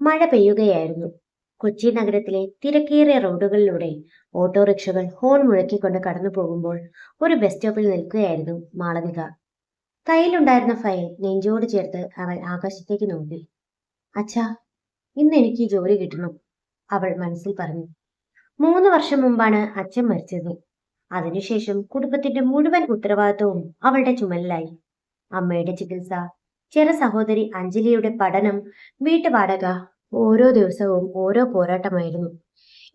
മഴ പെയ്യുകയായിരുന്നു. കൊച്ചി നഗരത്തിലെ തിരക്കേറിയ റോഡുകളിലൂടെ ഓട്ടോറിക്ഷകൾ ഹോൺ മുഴക്കിക്കൊണ്ട് കടന്നു പോകുമ്പോൾ ഒരു ബസ് സ്റ്റോപ്പിൽ നിൽക്കുകയായിരുന്നു മാളവിക. കയ്യിലുണ്ടായിരുന്ന ഫയൽ നെഞ്ചോട് ചേർത്ത് അവൾ ആകാശത്തേക്ക് നോക്കി. അച്ഛാ, ഇന്ന് എനിക്ക് ഈ ജോലി കിട്ടണം, അവൾ മനസ്സിൽ പറഞ്ഞു. 3 വർഷം മുമ്പാണ് അച്ഛൻ മരിച്ചത്. അതിനുശേഷം കുടുംബത്തിന്റെ മുഴുവൻ ഉത്തരവാദിത്വവും അവളുടെ ചുമലിലായി. അമ്മയുടെ ചികിത്സ, ചെറു സഹോദരി അഞ്ജലിയുടെ പഠനം, വീട്ടുവാടക, ഓരോ ദിവസവും ഓരോ പോരാട്ടമായിരുന്നു.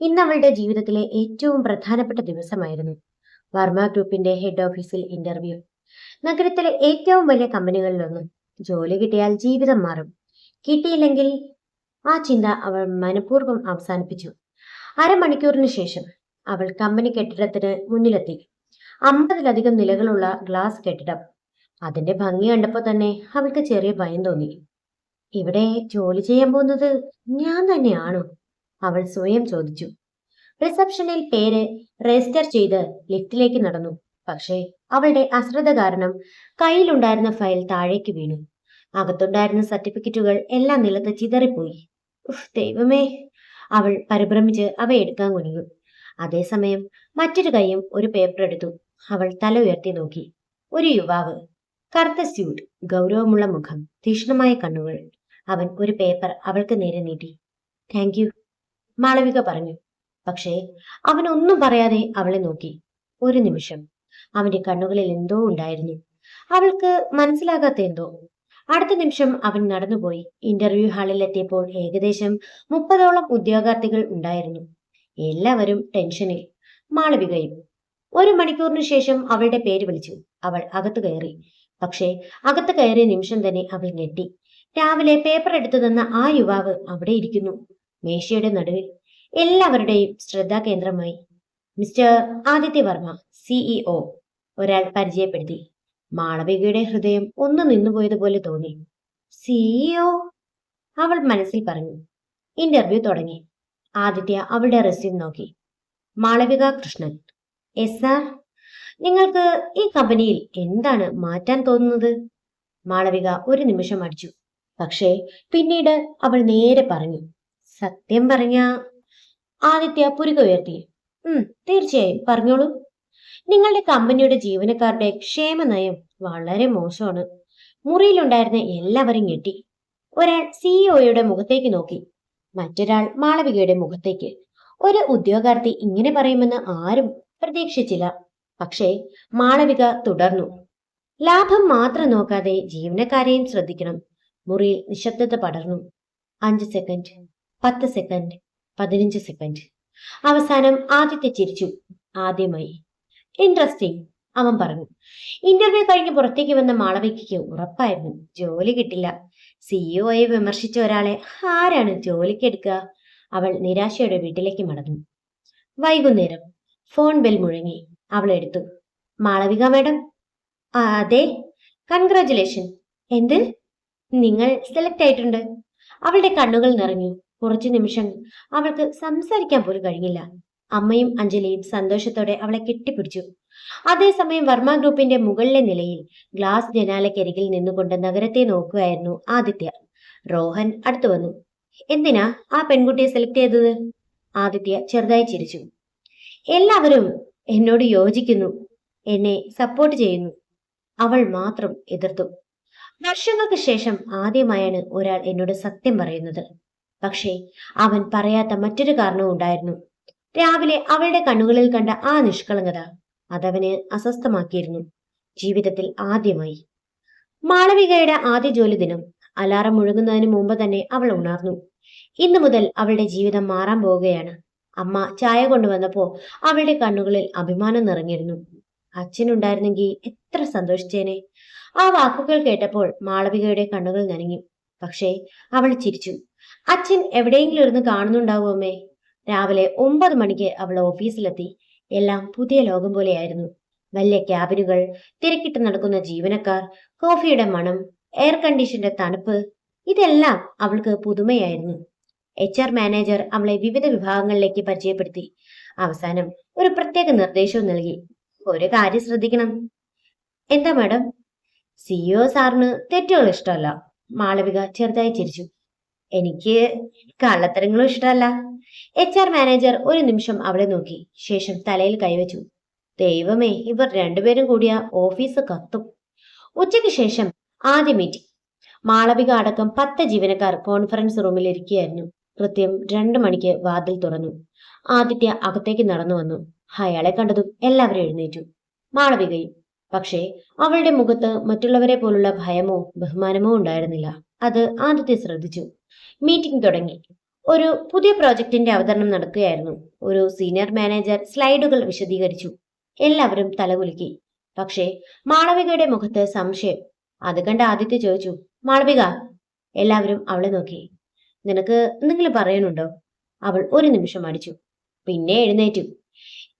ഇന്ന് അവളുടെ ജീവിതത്തിലെ ഏറ്റവും പ്രധാനപ്പെട്ട ദിവസമായിരുന്നു. വർമ്മ ഗ്രൂപ്പിന്റെ ഹെഡ് ഓഫീസിൽ ഇന്റർവ്യൂ. നഗരത്തിലെ ഏറ്റവും വലിയ കമ്പനികളിലൊന്ന്. ജോലി കിട്ടിയാൽ ജീവിതം മാറും, കിട്ടിയില്ലെങ്കിൽ ആ ചിന്ത അവൾ മനഃപൂർവ്വം അവസാനിപ്പിച്ചു. അരമണിക്കൂറിന് ശേഷം അവൾ കമ്പനി കെട്ടിടത്തിന് മുന്നിലെത്തി. 50-ലധികം നിലകളുള്ള ഗ്ലാസ് കെട്ടിടം. അതിന്റെ ഭംഗി കണ്ടപ്പോൾ തന്നെ അവൾക്ക് ചെറിയ ഭയം തോന്നി. ഇവിടെ ജോലി ചെയ്യാൻ പോകുന്നത് ഞാൻ തന്നെയാണോ? അവൾ സ്വയം ചോദിച്ചു. റിസപ്ഷനിൽ പേര് രജിസ്റ്റർ ചെയ്ത് ലിഫ്റ്റിലേക്ക് നടന്നു. പക്ഷേ അവളുടെ അശ്രദ്ധ കാരണം കയ്യിലുണ്ടായിരുന്ന ഫയൽ താഴേക്ക് വീണു. അകത്തുണ്ടായിരുന്ന സർട്ടിഫിക്കറ്റുകൾ എല്ലാം നിലത്ത് ചിതറിപ്പോയി. ഉഫ്, ദൈവമേ! അവൾ പരിഭ്രമിച്ച് അവ എടുക്കാൻ കുനിഞ്ഞു. അതേസമയം മറ്റൊരു കൈയും ഒരു പേപ്പർ എടുത്തു. അവൾ തല ഉയർത്തി നോക്കി. ഒരു യുവാവ്, കറുത്ത സ്യൂട്ട്, ഗൗരവമുള്ള മുഖം, തീക്ഷ്ണമായ കണ്ണുകൾ. അവൻ ഒരു പേപ്പർ അവൾക്ക് നേരെ നീട്ടി. താങ്ക് യു, മാളവിക പറഞ്ഞു. പക്ഷേ അവൻ ഒന്നും പറയാതെ അവളെ നോക്കി. ഒരു നിമിഷം അവന്റെ കണ്ണുകളിൽ എന്തോ ഉണ്ടായിരുന്നു, അവൾക്ക് മനസ്സിലാകാത്ത എന്തോ. അടുത്ത നിമിഷം അവൻ നടന്നുപോയി. ഇന്റർവ്യൂ ഹാളിലെത്തിയപ്പോൾ ഏകദേശം 30ഓളം ഉദ്യോഗാർത്ഥികൾ ഉണ്ടായിരുന്നു. എല്ലാവരും ടെൻഷനിൽ, മാളവികയും. 1 മണിക്കൂറിന് ശേഷം അവളുടെ പേര് വിളിച്ചു. അവൾ അകത്ത് കയറി. പക്ഷേ അകത്ത് കയറിയ നിമിഷം തന്നെ അവൾ ഞെട്ടി. രാവിലെ പേപ്പർ എടുത്തു തന്ന ആ യുവാവ് അവിടെ ഇരിക്കുന്നു, മേശയുടെ നടുവിൽ. എല്ലാവരുടെയും ശ്രദ്ധാകേന്ദ്രമായി. മിസ്റ്റർ ആദിത്യ വർമ്മ, സിഇഒ, ഒരാൾ പരിചയപ്പെടുത്തി. മാളവികയുടെ ഹൃദയം ഒന്ന് നിന്നുപോയതുപോലെ തോന്നി. സിഇഒ, അവൾ മനസ്സിൽ പറഞ്ഞു. ഇന്റർവ്യൂ തുടങ്ങി. ആദിത്യ അവളുടെ റെസ്യൂം നോക്കി. Malavika Krishnan, S sir. നിങ്ങൾക്ക് ഈ കമ്പനിയിൽ എന്താണ് മാറ്റാൻ തോന്നുന്നത്? മാളവിക ഒരു നിമിഷം അടിച്ചു. പക്ഷേ പിന്നീട് അവൾ നേരെ പറഞ്ഞു. സത്യം പറഞ്ഞ, ആദിത്യ പുരുക ഉയർത്തി. തീർച്ചയായും പറഞ്ഞോളൂ. നിങ്ങളുടെ കമ്പനിയുടെ ജീവനക്കാരുടെ ക്ഷേമനയം വളരെ മോശമാണ്. മുറിയിലുണ്ടായിരുന്ന എല്ലാവരും ഞെട്ടി. ഒരാൾ സിഇഒയുടെ മുഖത്തേക്ക് നോക്കി, മറ്റൊരാൾ മാളവികയുടെ മുഖത്തേക്ക്. ഒരു ഉദ്യോഗാർത്ഥി ഇങ്ങനെ പറയുമെന്ന് ആരും പ്രതീക്ഷിച്ചില്ല. പക്ഷേ മാളവിക തുടർന്നു. ലാഭം മാത്രം നോക്കാതെ ജീവനക്കാരെയും ശ്രദ്ധിക്കണം. മുറിയിൽ നിശബ്ദത പടർന്നു. 5 സെക്കൻഡ്, 10 സെക്കൻഡ്, 15 സെക്കൻഡ്. അവസാനം ആദിത്യ ചിരിച്ചു. ആദ്യമായി. ഇൻട്രസ്റ്റിംഗ്, അവൻ പറഞ്ഞു. ഇന്റർവ്യൂ കഴിഞ്ഞ് പുറത്തേക്ക് വന്ന മാളവികയ്ക്ക് ഉറപ്പായിരുന്നു ജോലി കിട്ടില്ല. സിഇഒയെ വിമർശിച്ച ഒരാളെ ആരാണ് ജോലിക്കെടുക്കുക? അവൾ നിരാശയോടെ വീട്ടിലേക്ക് മടങ്ങി. വൈകുന്നേരം ഫോൺ ബെൽ മുഴങ്ങി. അവൾ എടുത്തു. മാളവിക മാഡം? അതെ. കൺഗ്രാറ്റുലേഷൻ. എന്ത്? നിങ്ങൾ സെലക്ട് ആയിട്ടുണ്ട്. അവളുടെ കണ്ണുകൾ നിറഞ്ഞു. കുറച്ചു നിമിഷം അവൾക്ക് സംസാരിക്കാൻ പോലും കഴിഞ്ഞില്ല. അമ്മയും അഞ്ജലിയും സന്തോഷത്തോടെ അവളെ കെട്ടിപ്പിടിച്ചു. അതേസമയം വർമ്മ ഗ്രൂപ്പിന്റെ മുകളിലെ നിലയിൽ ഗ്ലാസ് ജനാലയ്ക്കരികിൽ നിന്നുകൊണ്ട് നഗരത്തെ നോക്കുകയായിരുന്നു ആദിത്യ. റോഹൻ അടുത്തു വന്നു. എന്തിനാ ആ പെൺകുട്ടിയെ സെലക്ട് ചെയ്തത്? ആദിത്യ ചെറുതായി ചിരിച്ചു. എല്ലാവരും എന്നോട് യോജിക്കുന്നു, എന്നെ സപ്പോർട്ട് ചെയ്യുന്നു. അവൾ മാത്രം എതിർത്തു. വർഷങ്ങൾക്ക് ശേഷം ആദ്യമായാണ് ഒരാൾ എന്നോട് സത്യം പറയുന്നത്. പക്ഷേ അവൻ പറയാത്ത മറ്റൊരു കാരണവും ഉണ്ടായിരുന്നു. രാവിലെ അവളുടെ കണ്ണുകളിൽ കണ്ട ആ നിഷ്കളങ്കത അതവന് അസ്വസ്ഥമാക്കിയിരുന്നു. ജീവിതത്തിൽ ആദ്യമായി. മാളവികയുടെ ആദ്യ ജോലി ദിനം. അലാറം മുഴങ്ങുന്നതിന് മുമ്പ് തന്നെ അവൾ ഉണർന്നു. ഇന്നു മുതൽ അവളുടെ ജീവിതം മാറാൻ പോവുകയാണ്. അമ്മ ചായ കൊണ്ടുവന്നപ്പോ അവളുടെ കണ്ണുകളിൽ അഭിമാനം നിറഞ്ഞിരുന്നു. അച്ഛനുണ്ടായിരുന്നെങ്കിൽ എത്ര സന്തോഷിച്ചേനെ. ആ വാക്കുകൾ കേട്ടപ്പോൾ മാളവികയുടെ കണ്ണുകൾ നനഞ്ഞു. പക്ഷേ അവൾ ചിരിച്ചു. അച്ഛൻ എവിടെയെങ്കിലും ഇരുന്ന് കാണുന്നുണ്ടാവും അമ്മേ. രാവിലെ 9 മണിക്ക് അവൾ ഓഫീസിലെത്തി. എല്ലാം പുതിയ ലോകം പോലെയായിരുന്നു. വലിയ ക്യാബിനുകൾ, തിരക്കിട്ട് നടക്കുന്ന ജീവനക്കാർ, കോഫിയുടെ മണം, എയർ കണ്ടീഷന്റെ തണുപ്പ്, ഇതെല്ലാം അവൾക്ക് പുതുമയായിരുന്നു. HR മാനേജർ അവളെ വിവിധ വിഭാഗങ്ങളിലേക്ക് പരിചയപ്പെടുത്തി. അവസാനം ഒരു പ്രത്യേക നിർദ്ദേശവും നൽകി. ഒരു കാര്യം ശ്രദ്ധിക്കണം. എന്താ മാഡം? സിഇഒ സാറിന് തെറ്റുകൾ ഇഷ്ടമല്ല. മാളവിക ചെറുതായി ചിരിച്ചു. എനിക്ക് കള്ളത്തരങ്ങളും ഇഷ്ടമല്ല. HR മാനേജർ ഒരു നിമിഷം അവളെ നോക്കി. ശേഷം തലയിൽ കൈവച്ചു. ദൈവമേ, ഇവർ രണ്ടുപേരും കൂടിയ ഓഫീസ് കത്തും. ഉച്ചയ്ക്ക് ശേഷം ആദ്യ മീറ്റിംഗ്. മാളവിക അടക്കം 10 ജീവനക്കാർ കോൺഫറൻസ് റൂമിൽ ഇരിക്കുകയായിരുന്നു. കൃത്യം 2 മണിക്ക് വാതിൽ തുറന്നു. ആദിത്യ അകത്തേക്ക് നടന്നു വന്നു. അയാളെ കണ്ടതും എല്ലാവരും എഴുന്നേറ്റു, മാളവികയും. പക്ഷേ അവളുടെ മുഖത്ത് മറ്റുള്ളവരെ പോലുള്ള ഭയമോ ബഹുമാനമോ ഉണ്ടായിരുന്നില്ല. അത് ആദിത്യ ശ്രദ്ധിച്ചു. മീറ്റിംഗ് തുടങ്ങി. ഒരു പുതിയ പ്രോജക്റ്റിന്റെ അവതരണം നടക്കുകയായിരുന്നു. ഒരു സീനിയർ മാനേജർ സ്ലൈഡുകൾ വിശദീകരിച്ചു. എല്ലാവരും തലകുലുക്കി. പക്ഷേ മാളവികയുടെ മുഖത്ത് സംശയം. അത് കണ്ട് ആദിത്യ ചോദിച്ചു, മാളവിക. എല്ലാവരും അവളെ നോക്കി. നിനക്ക് എന്തെങ്കിലും പറയാനുണ്ടോ? അവൾ ഒരു നിമിഷം അടിച്ചു, പിന്നെ എഴുന്നേറ്റു.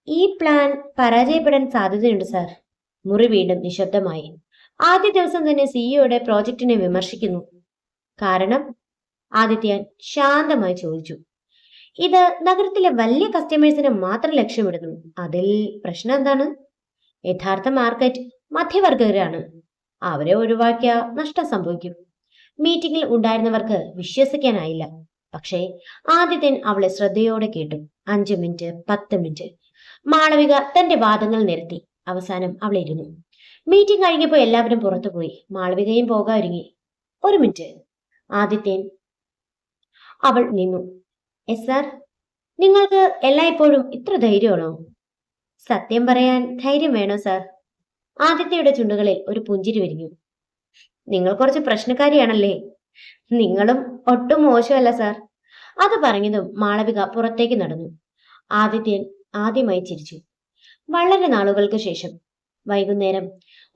ഈ പ്ലാൻ പരാജയപ്പെടാൻ സാധ്യതയുണ്ട് സാർ. മുറി വീണ്ടും നിശബ്ദമായി. ആദ്യ ദിവസം തന്നെ സിഇഒയുടെ പ്രോജക്റ്റിനെ വിമർശിക്കുന്നു. കാരണം? ആദിത്യൻ ശാന്തമായി ചോദിച്ചു. ഇത് നഗരത്തിലെ വലിയ കസ്റ്റമേഴ്സിനെ മാത്രം ലക്ഷ്യമിടുന്നു. അതിൽ പ്രശ്നം എന്താണ്? യഥാർത്ഥ മാർക്കറ്റ് മധ്യവർഗരാണ്. അവരെ ഒഴിവാക്കിയ നഷ്ടം സംഭവിക്കും. മീറ്റിംഗിൽ ഉണ്ടായിരുന്നവർക്ക് വിശ്വസിക്കാനായില്ല. പക്ഷേ ആദിത്യൻ അവളെ ശ്രദ്ധയോടെ കേട്ടു. 5 മിനിറ്റ്, 10 മിനിറ്റ്. മാളവിക തന്റെ വാദങ്ങൾ നിരത്തി. അവസാനം അവൾ ഇരുന്നു. മീറ്റിംഗ് കഴിഞ്ഞപ്പോൾ എല്ലാവരും പുറത്തുപോയി. മാളവികയും പോകാൻ ഒരുങ്ങി. 1 മിനിറ്റ്. ആദിത്യൻ. അവൾ നിന്നു. എസ് സാർ, നിങ്ങൾക്ക് എല്ലായ്പ്പോഴും ഇത്ര ധൈര്യമാണോ? സത്യം പറയാൻ ധൈര്യം വേണോ സാർ? ആദിത്യയുടെ ചുണ്ടുകളിൽ ഒരു പുഞ്ചിരി വിരിഞ്ഞു. നിങ്ങൾ കുറച്ച് പ്രശ്നക്കാരിയാണല്ലേ. നിങ്ങളും ഒട്ടും മോശമല്ല സാർ. അത് പറഞ്ഞതും മാളവിക പുറത്തേക്ക് നടന്നു. ആദിത്യൻ ആദ്യമായി ചിരിച്ചു. വളരെ നാളുകൾക്ക് ശേഷം വൈകുന്നേരം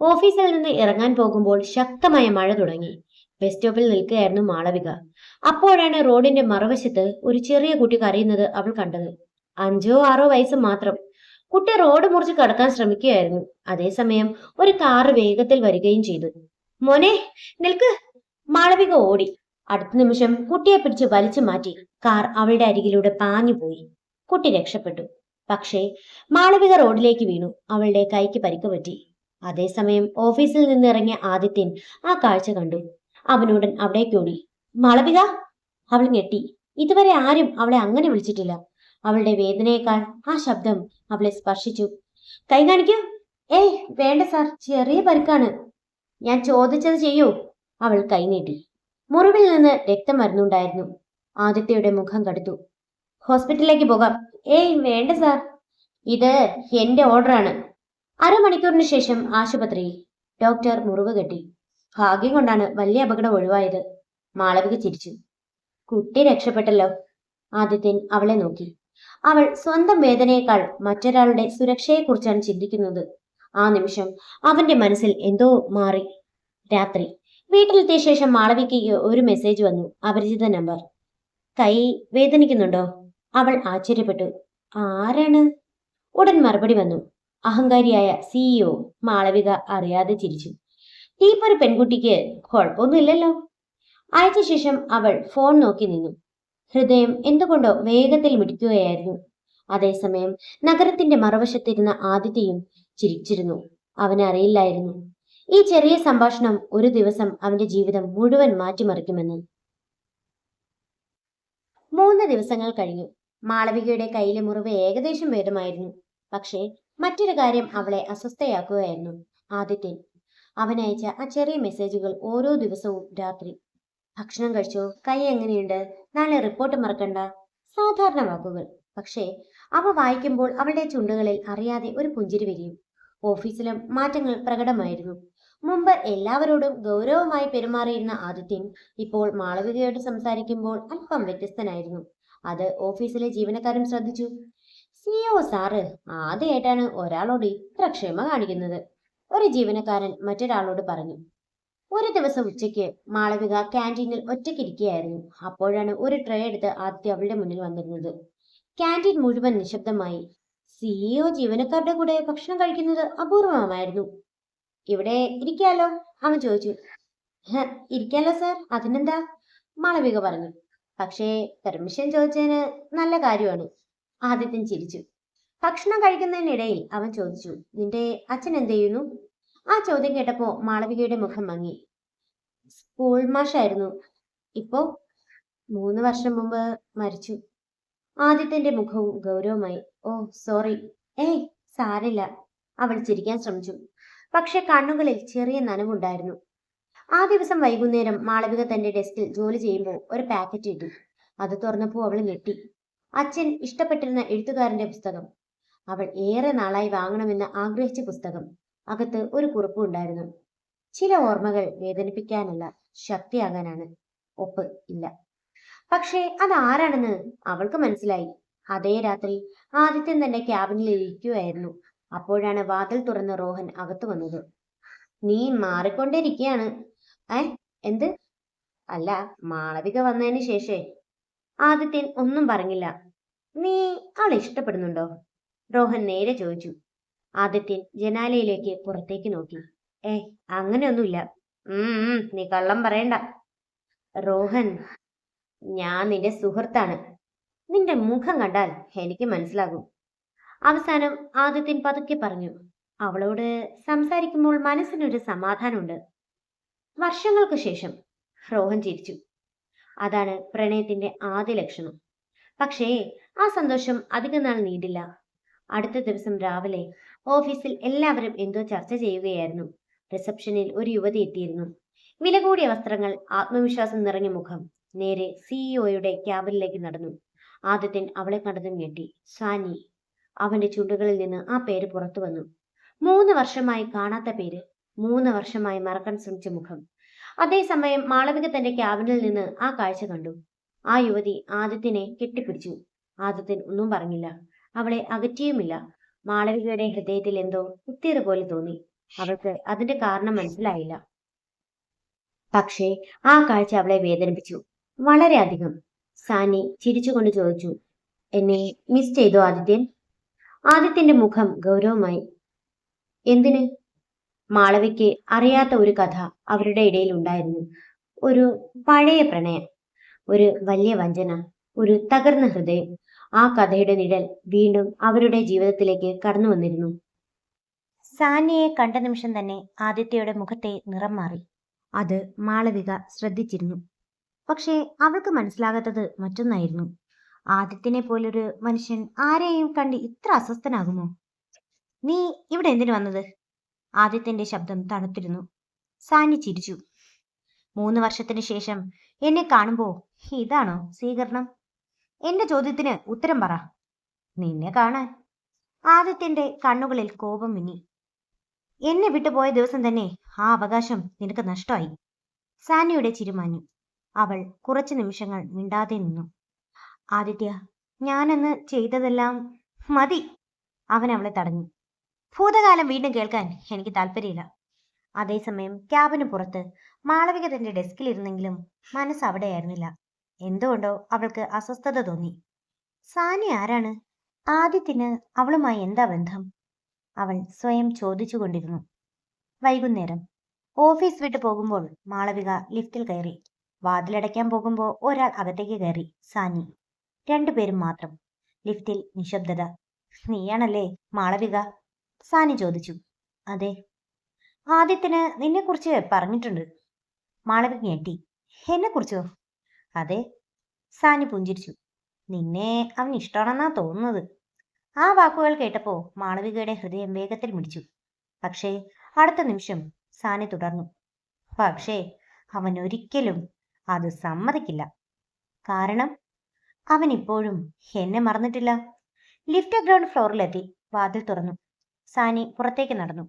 ഓഫീസിൽ നിന്ന് ഇറങ്ങാൻ പോകുമ്പോൾ ശക്തമായ മഴ തുടങ്ങി. ബസ് സ്റ്റോപ്പിൽ നിൽക്കുകയായിരുന്നു മാളവിക. അപ്പോഴാണ് റോഡിന്റെ മറുവശത്ത് ഒരു ചെറിയ കുട്ടി കരയുന്നത് അവൾ കണ്ടത്. 5-6 വയസ്സ് മാത്രം. കുട്ടി റോഡ് മുറിച്ച് കടക്കാൻ ശ്രമിക്കുകയായിരുന്നു. അതേസമയം ഒരു കാറ് വേഗത്തിൽ വരികയും ചെയ്തു. മോനെ, നിൽക്ക്! മാളവിക ഓടി. അടുത്ത നിമിഷം കുട്ടിയെ പിടിച്ച് വലിച്ചു മാറ്റി. കാർ അവളുടെ അരികിലൂടെ പാഞ്ഞുപോയി. കുട്ടി രക്ഷപ്പെട്ടു. പക്ഷേ മാളവിക റോഡിലേക്ക് വീണു. അവളുടെ കൈക്ക് പരിക്ക് പറ്റി. അതേസമയം ഓഫീസിൽ നിന്ന് ഇറങ്ങിയ ആദിത്യൻ ആ കാഴ്ച കണ്ടു. അവനുടൻ അവിടേക്കോടി. മാളവിക! അവൾ ഞെട്ടി. ഇതുവരെ ആരും അവളെ അങ്ങനെ വിളിച്ചിട്ടില്ല. അവളുടെ വേദനയേക്കാൾ ആ ശബ്ദം അവളെ സ്പർശിച്ചു. കൈ കാണിക്കൂ. ഏയ് വേണ്ട സാർ, ചെറിയ പരിക്കാണ്. ഞാൻ ചോദിച്ചത് ചെയ്യൂ. അവൾ കൈനീട്ടി. മുറിവിൽ നിന്ന് രക്തം വരുന്നുണ്ടായിരുന്നു. ആദിത്യയുടെ മുഖം കടുത്തു. ഹോസ്പിറ്റലിലേക്ക് പോകാം. ഏയ് വേണ്ട സാർ, ഇത് എന്റെ ഓർഡറാണ്. 1/2 മണിക്കൂറിന് ശേഷം ആശുപത്രിയിൽ. ഡോക്ടർ മുറിവ് കെട്ടി. ഭാഗ്യം കൊണ്ടാണ് വലിയ അപകടം ഒഴിവായത്. മാളവിക ചിരിച്ചു. കുട്ടി രക്ഷപ്പെട്ടല്ലോ. ആദിത്യൻ അവളെ നോക്കി. അവൾ സ്വന്തം വേദനയേക്കാൾ മറ്റൊരാളുടെ സുരക്ഷയെക്കുറിച്ചാണ് ചിന്തിക്കുന്നത്. ആ നിമിഷം അവന്റെ മനസ്സിൽ എന്തോ മാറി. രാത്രി വീട്ടിലെത്തിയ ശേഷം മാളവികയ്ക്ക് ഒരു മെസ്സേജ് വന്നു. അപരിചിത നമ്പർ. കൈ വേദനിക്കുന്നുണ്ടോ? അവൾ ആശ്ചര്യപ്പെട്ടു. ആരാണ്? ഉടൻ മറുപടി വന്നു. അഹങ്കാരിയായ സിഇഒ. മാളവിക അറിയാതെ ചിരിച്ചു. ഒരു പെൺകുട്ടിക്ക് കുഴപ്പമൊന്നുമില്ലല്ലോ. അയച്ച ശേഷം അവൾ ഫോൺ നോക്കി നിന്നു. ഹൃദയം എന്തുകൊണ്ടോ വേഗത്തിൽ മിടിക്കുകയായിരുന്നു. അതേസമയം നഗരത്തിന്റെ മറുവശത്തിരുന്ന ആദിത്യയും ചിരിച്ചിരുന്നു. അവനറിയില്ലായിരുന്നു ഈ ചെറിയ സംഭാഷണം ഒരു ദിവസം അവന്റെ ജീവിതം മുഴുവൻ മാറ്റിമറിക്കുമെന്ന്. 3 ദിവസങ്ങൾ കഴിഞ്ഞു. മാളവികയുടെ കയ്യിലെ മുറിവ് ഏകദേശം ഭേദമായിരുന്നു. പക്ഷേ മറ്റൊരു കാര്യം അവളെ അസ്വസ്ഥയാക്കുകയായിരുന്നു. ആദിത്യൻ. അവനയച്ച ആ ചെറിയ മെസ്സേജുകൾ ഓരോ ദിവസവും രാത്രി. ഭക്ഷണം കഴിച്ചോ? കൈ എങ്ങനെയുണ്ട്? നാളെ റിപ്പോർട്ട് മറക്കണ്ട. സാധാരണ വാക്കുകൾ. പക്ഷേ അവ വായിക്കുമ്പോൾ അവളുടെ ചുണ്ടുകളിൽ അറിയാതെ ഒരു പുഞ്ചിരി വിരിയും. ഓഫീസിലും മാറ്റങ്ങൾ പ്രകടമായിരുന്നു. മുമ്പ് എല്ലാവരോടും ഗൗരവമായി പെരുമാറിയിരുന്ന ആദിത്യൻ ഇപ്പോൾ മാളവികയോട് സംസാരിക്കുമ്പോൾ അല്പം വ്യത്യസ്തനായിരുന്നു. അത് ഓഫീസിലെ ജീവനക്കാരും ശ്രദ്ധിച്ചു. സിഇഒ സാറ് ആദ്യമായിട്ടാണ് ഒരാളോട് ഇത്ര ക്ഷമ കാണിക്കുന്നത്, ഒരു ജീവനക്കാരൻ മറ്റൊരാളോട് പറഞ്ഞു. ഒരു ദിവസം ഉച്ചയ്ക്ക് മാളവിക ക്യാൻറ്റീനിൽ ഒറ്റയ്ക്കിരിക്കുകയായിരുന്നു. അപ്പോഴാണ് ഒരു ട്രേ എടുത്ത് ആദിത്യ അവളുടെ മുന്നിൽ വന്നിരുന്നത്. ക്യാൻറ്റീൻ മുഴുവൻ നിശബ്ദമായി. സിഇഒ ജീവനക്കാരുടെ കൂടെ ഭക്ഷണം കഴിക്കുന്നത് അപൂർവമായിരുന്നു. ഇവിടെ ഇരിക്കാലോ? അവൻ ചോദിച്ചു. ഇരിക്കാലോ സാർ, അതിനെന്താ? മാളവിക പറഞ്ഞു. പക്ഷേ പെർമിഷൻ ചോദിച്ചതിന് നല്ല കാര്യമാണ്. ആദിത്യൻ ചിരിച്ചു. ഭക്ഷണം കഴിക്കുന്നതിനിടയിൽ അവൻ ചോദിച്ചു, നിന്റെ അച്ഛൻ എന്ത് ചെയ്യുന്നു? ആ ചോദ്യം കേട്ടപ്പോ മാളവികയുടെ മുഖം മങ്ങി. സ്കൂൾ മാഷായിരുന്നു. ഇപ്പോ? 3 വർഷം മുമ്പ് മരിച്ചു. ആദിത്യന്റെ മുഖവും ഗൗരവമായി. ഓ, സോറി. ഏയ്, സാരില്ല. അവൾ ചിരിക്കാൻ ശ്രമിച്ചു. പക്ഷെ കണ്ണുകളിൽ ചെറിയ നനവുണ്ടായിരുന്നു. ആ ദിവസം വൈകുന്നേരം മാളവിക തന്റെ ഡെസ്കിൽ ജോലി ചെയ്യുമ്പോൾ ഒരു പാക്കറ്റ് ഇട്ടു. അത് തുറന്നപ്പോൾ അവൾ ഞെട്ടി. അച്ഛൻ ഇഷ്ടപ്പെട്ടിരുന്ന എഴുത്തുകാരന്റെ പുസ്തകം. അവൾ ഏറെ നാളായി വാങ്ങണമെന്ന് ആഗ്രഹിച്ച പുസ്തകം. അകത്ത് ഒരു കുറിപ്പ് ഉണ്ടായിരുന്നു. ചില ഓർമ്മകൾ വേദനിപ്പിക്കാനല്ല, ശക്തിയാകാനാണ്. ഒപ്പ് ഇല്ല. പക്ഷേ അത് ആരാണെന്ന് അവൾക്ക് മനസ്സിലായി. അതേ രാത്രി ആദിത്യൻ തന്റെ ക്യാബിനിൽ ഇരിക്കുകയായിരുന്നു. അപ്പോഴാണ് വാതിൽ തുറന്ന് റോഹൻ അകത്തു വന്നത്. നീ മാറിക്കൊണ്ടിരിക്കുകയാണ്. ഏ, എന്ത്? അല്ല, മാളവിക വന്നതിന് ശേഷേ. ആദിത്യൻ ഒന്നും പറഞ്ഞില്ല. നീ ആളെ ഇഷ്ടപ്പെടുന്നുണ്ടോ? റോഹൻ നേരെ ചോദിച്ചു. ആദിത്യൻ ജനാലയിലേക്ക് പുറത്തേക്ക് നോക്കി. ഏ, അങ്ങനെയൊന്നുമില്ല. നീ കള്ളം പറയണ്ട. റോഹൻ, ഞാൻ നിന്റെ സുഹൃത്താണ്. നിന്റെ മുഖം കണ്ടാൽ എനിക്ക് മനസ്സിലാകും. അവസാനം ആദിത്യൻ പതുക്കെ പറഞ്ഞു. അവളോട് സംസാരിക്കുമ്പോൾ മനസ്സിനൊരു സമാധാനമുണ്ട്. വർഷങ്ങൾക്ക് ശേഷം. റോഹൻ ചിരിച്ചു. അതാണ് പ്രണയത്തിന്റെ ആദ്യ ലക്ഷണം. പക്ഷേ ആ സന്തോഷം അധികനാൾ നീണ്ടില്ല. അടുത്ത ദിവസം രാവിലെ ഓഫീസിൽ എല്ലാവരും എന്തോ ചർച്ച ചെയ്യുകയായിരുന്നു. റിസപ്ഷനിൽ ഒരു യുവതി എത്തിയിരുന്നു. വില കൂടിയ വസ്ത്രങ്ങൾ, ആത്മവിശ്വാസം നിറഞ്ഞ മുഖം. നേരെ സിഇഒയുടെ ക്യാബിനിലേക്ക് നടന്നു. ആദിത്യൻ അവളെ കണ്ടതും ഞെട്ടി. സാനി. അവന്റെ ചുണ്ടുകളിൽ നിന്ന് ആ പേര് പുറത്തു വന്നു. 3 വർഷമായി കാണാത്ത പേര്, 3 വർഷമായി മറക്കാൻ ശ്രമിച്ച മുഖം. അതേസമയം മാളവിക തന്റെ ക്യാബിനിൽ നിന്ന് ആ കാഴ്ച കണ്ടു. ആ യുവതി ആദിത്യനെ കെട്ടിപ്പിടിച്ചു. ആദിത്യൻ ഒന്നും പറഞ്ഞില്ല. അവളെ അകറ്റിയുമില്ല. മാളവികയുടെ ഹൃദയത്തിൽ എന്തോ കുത്തിയതുപോലെ തോന്നി. അവൾക്ക് അതിന്റെ കാരണം മനസ്സിലായില്ല. പക്ഷേ ആ കാഴ്ച അവളെ വേദനിപ്പിച്ചു, വളരെയധികം. സാനി ചിരിച്ചുകൊണ്ട് ചോദിച്ചു. എന്നെ മിസ് ചെയ്തോ ആദിത്യൻ? ആദിത്യന്റെ മുഖം ഗൗരവമായി. എന്തിന്? മാളവിക്ക് അറിയാത്ത ഒരു കഥ അവരുടെ ഇടയിൽ ഉണ്ടായിരുന്നു. ഒരു പഴയ പ്രണയം, ഒരു വലിയ വഞ്ചന, ഒരു തകർന്ന ഹൃദയം. ആ കഥയുടെ നിഴൽ വീണ്ടും അവരുടെ ജീവിതത്തിലേക്ക് കടന്നു വന്നിരുന്നു. സാനിയെ കണ്ട നിമിഷം തന്നെ ആദിത്യയുടെ മുഖത്തെ നിറം മാറി. അത് മാളവിക ശ്രദ്ധിച്ചിരുന്നു. പക്ഷേ അവൾക്ക് മനസ്സിലാകാത്തത് മറ്റൊന്നായിരുന്നു. ആദിത്യനെ പോലൊരു മനുഷ്യൻ ആരെയും കണ്ട് ഇത്ര അസ്വസ്ഥനാകുമോ? നീ ഇവിടെ എന്തിനു വന്നത്? ആദിത്യന്റെ ശബ്ദം തണുത്തിരുന്നു. സാനി ചിരിച്ചു. 3 വർഷത്തിന് ശേഷം എന്നെ കാണുമ്പോ ഇതാണോ സ്വീകരണം? എന്റെ ചോദ്യത്തിന് ഉത്തരം പറ. നിന്നെ കാണാൻ. ആദിത്യന്റെ കണ്ണുകളിൽ കോപം മിന്നി. എന്നെ വിട്ടുപോയ ദിവസം തന്നെ ആ അവകാശം നിനക്ക് നഷ്ടമായി. സാനിയുടെ ചിരിമാഞ്ഞു. അവൾ കുറച്ചു നിമിഷങ്ങൾ മിണ്ടാതെ നിന്നു. ആദിത്യ, ഞാനന്ന് ചെയ്തതെല്ലാം മതി. അവൻ അവളെ തടഞ്ഞു. ഭൂതകാലം വീണ്ടും കേൾക്കാൻ എനിക്ക് താല്പര്യമില്ല. അതേസമയം ക്യാബിന് പുറത്ത് മാളവിക തന്റെ ഡെസ്കിലിരുന്നെങ്കിലും മനസ്സ് അവിടെയായിരുന്നില്ല. എന്തുകൊണ്ടോ അവൾക്ക് അസ്വസ്ഥത തോന്നി. സാനി ആരാണ്? ആദിത്യന് അവളുമായി എന്താ ബന്ധം? അവൾ സ്വയം ചോദിച്ചുകൊണ്ടിരുന്നു. വൈകുന്നേരം ഓഫീസ് വിട്ടു പോകുമ്പോൾ മാളവിക ലിഫ്റ്റിൽ കയറി. വാതിലടയ്ക്കാൻ പോകുമ്പോൾ ഒരാൾ അകത്തേക്ക് കയറി. സാനി. 2 പേരും മാത്രം. ലിഫ്റ്റിൽ നിശബ്ദത. നീയാണല്ലേ മാളവിക? സാനി ചോദിച്ചു. അതെ. ആദിത്യന് നിന്നെക്കുറിച്ച് പറഞ്ഞിട്ടുണ്ട്. മാളവിക ഞെട്ടി. എന്നെക്കുറിച്ചോ? അതെ. സാനി പുഞ്ചിരിച്ചു. നിന്നെ അവൻ ഇഷ്ടമാണെന്നാ തോന്നുന്നത്. ആ വാക്കുകൾ കേട്ടപ്പോ മാളവികയുടെ ഹൃദയം വേഗത്തിൽ മിടിച്ചു. പക്ഷേ അടുത്ത നിമിഷം സാനി തുടർന്നു. പക്ഷേ അവൻ ഒരിക്കലും അത് സമ്മതിക്കില്ല. കാരണം അവൻ ഇപ്പോഴും എന്നെ മറന്നിട്ടില്ല. ലിഫ്റ്റ് ഗ്രൗണ്ട് ഫ്ലോറിലെത്തി. വാതിൽ തുറന്നു. സാനി പുറത്തേക്ക് നടന്നു.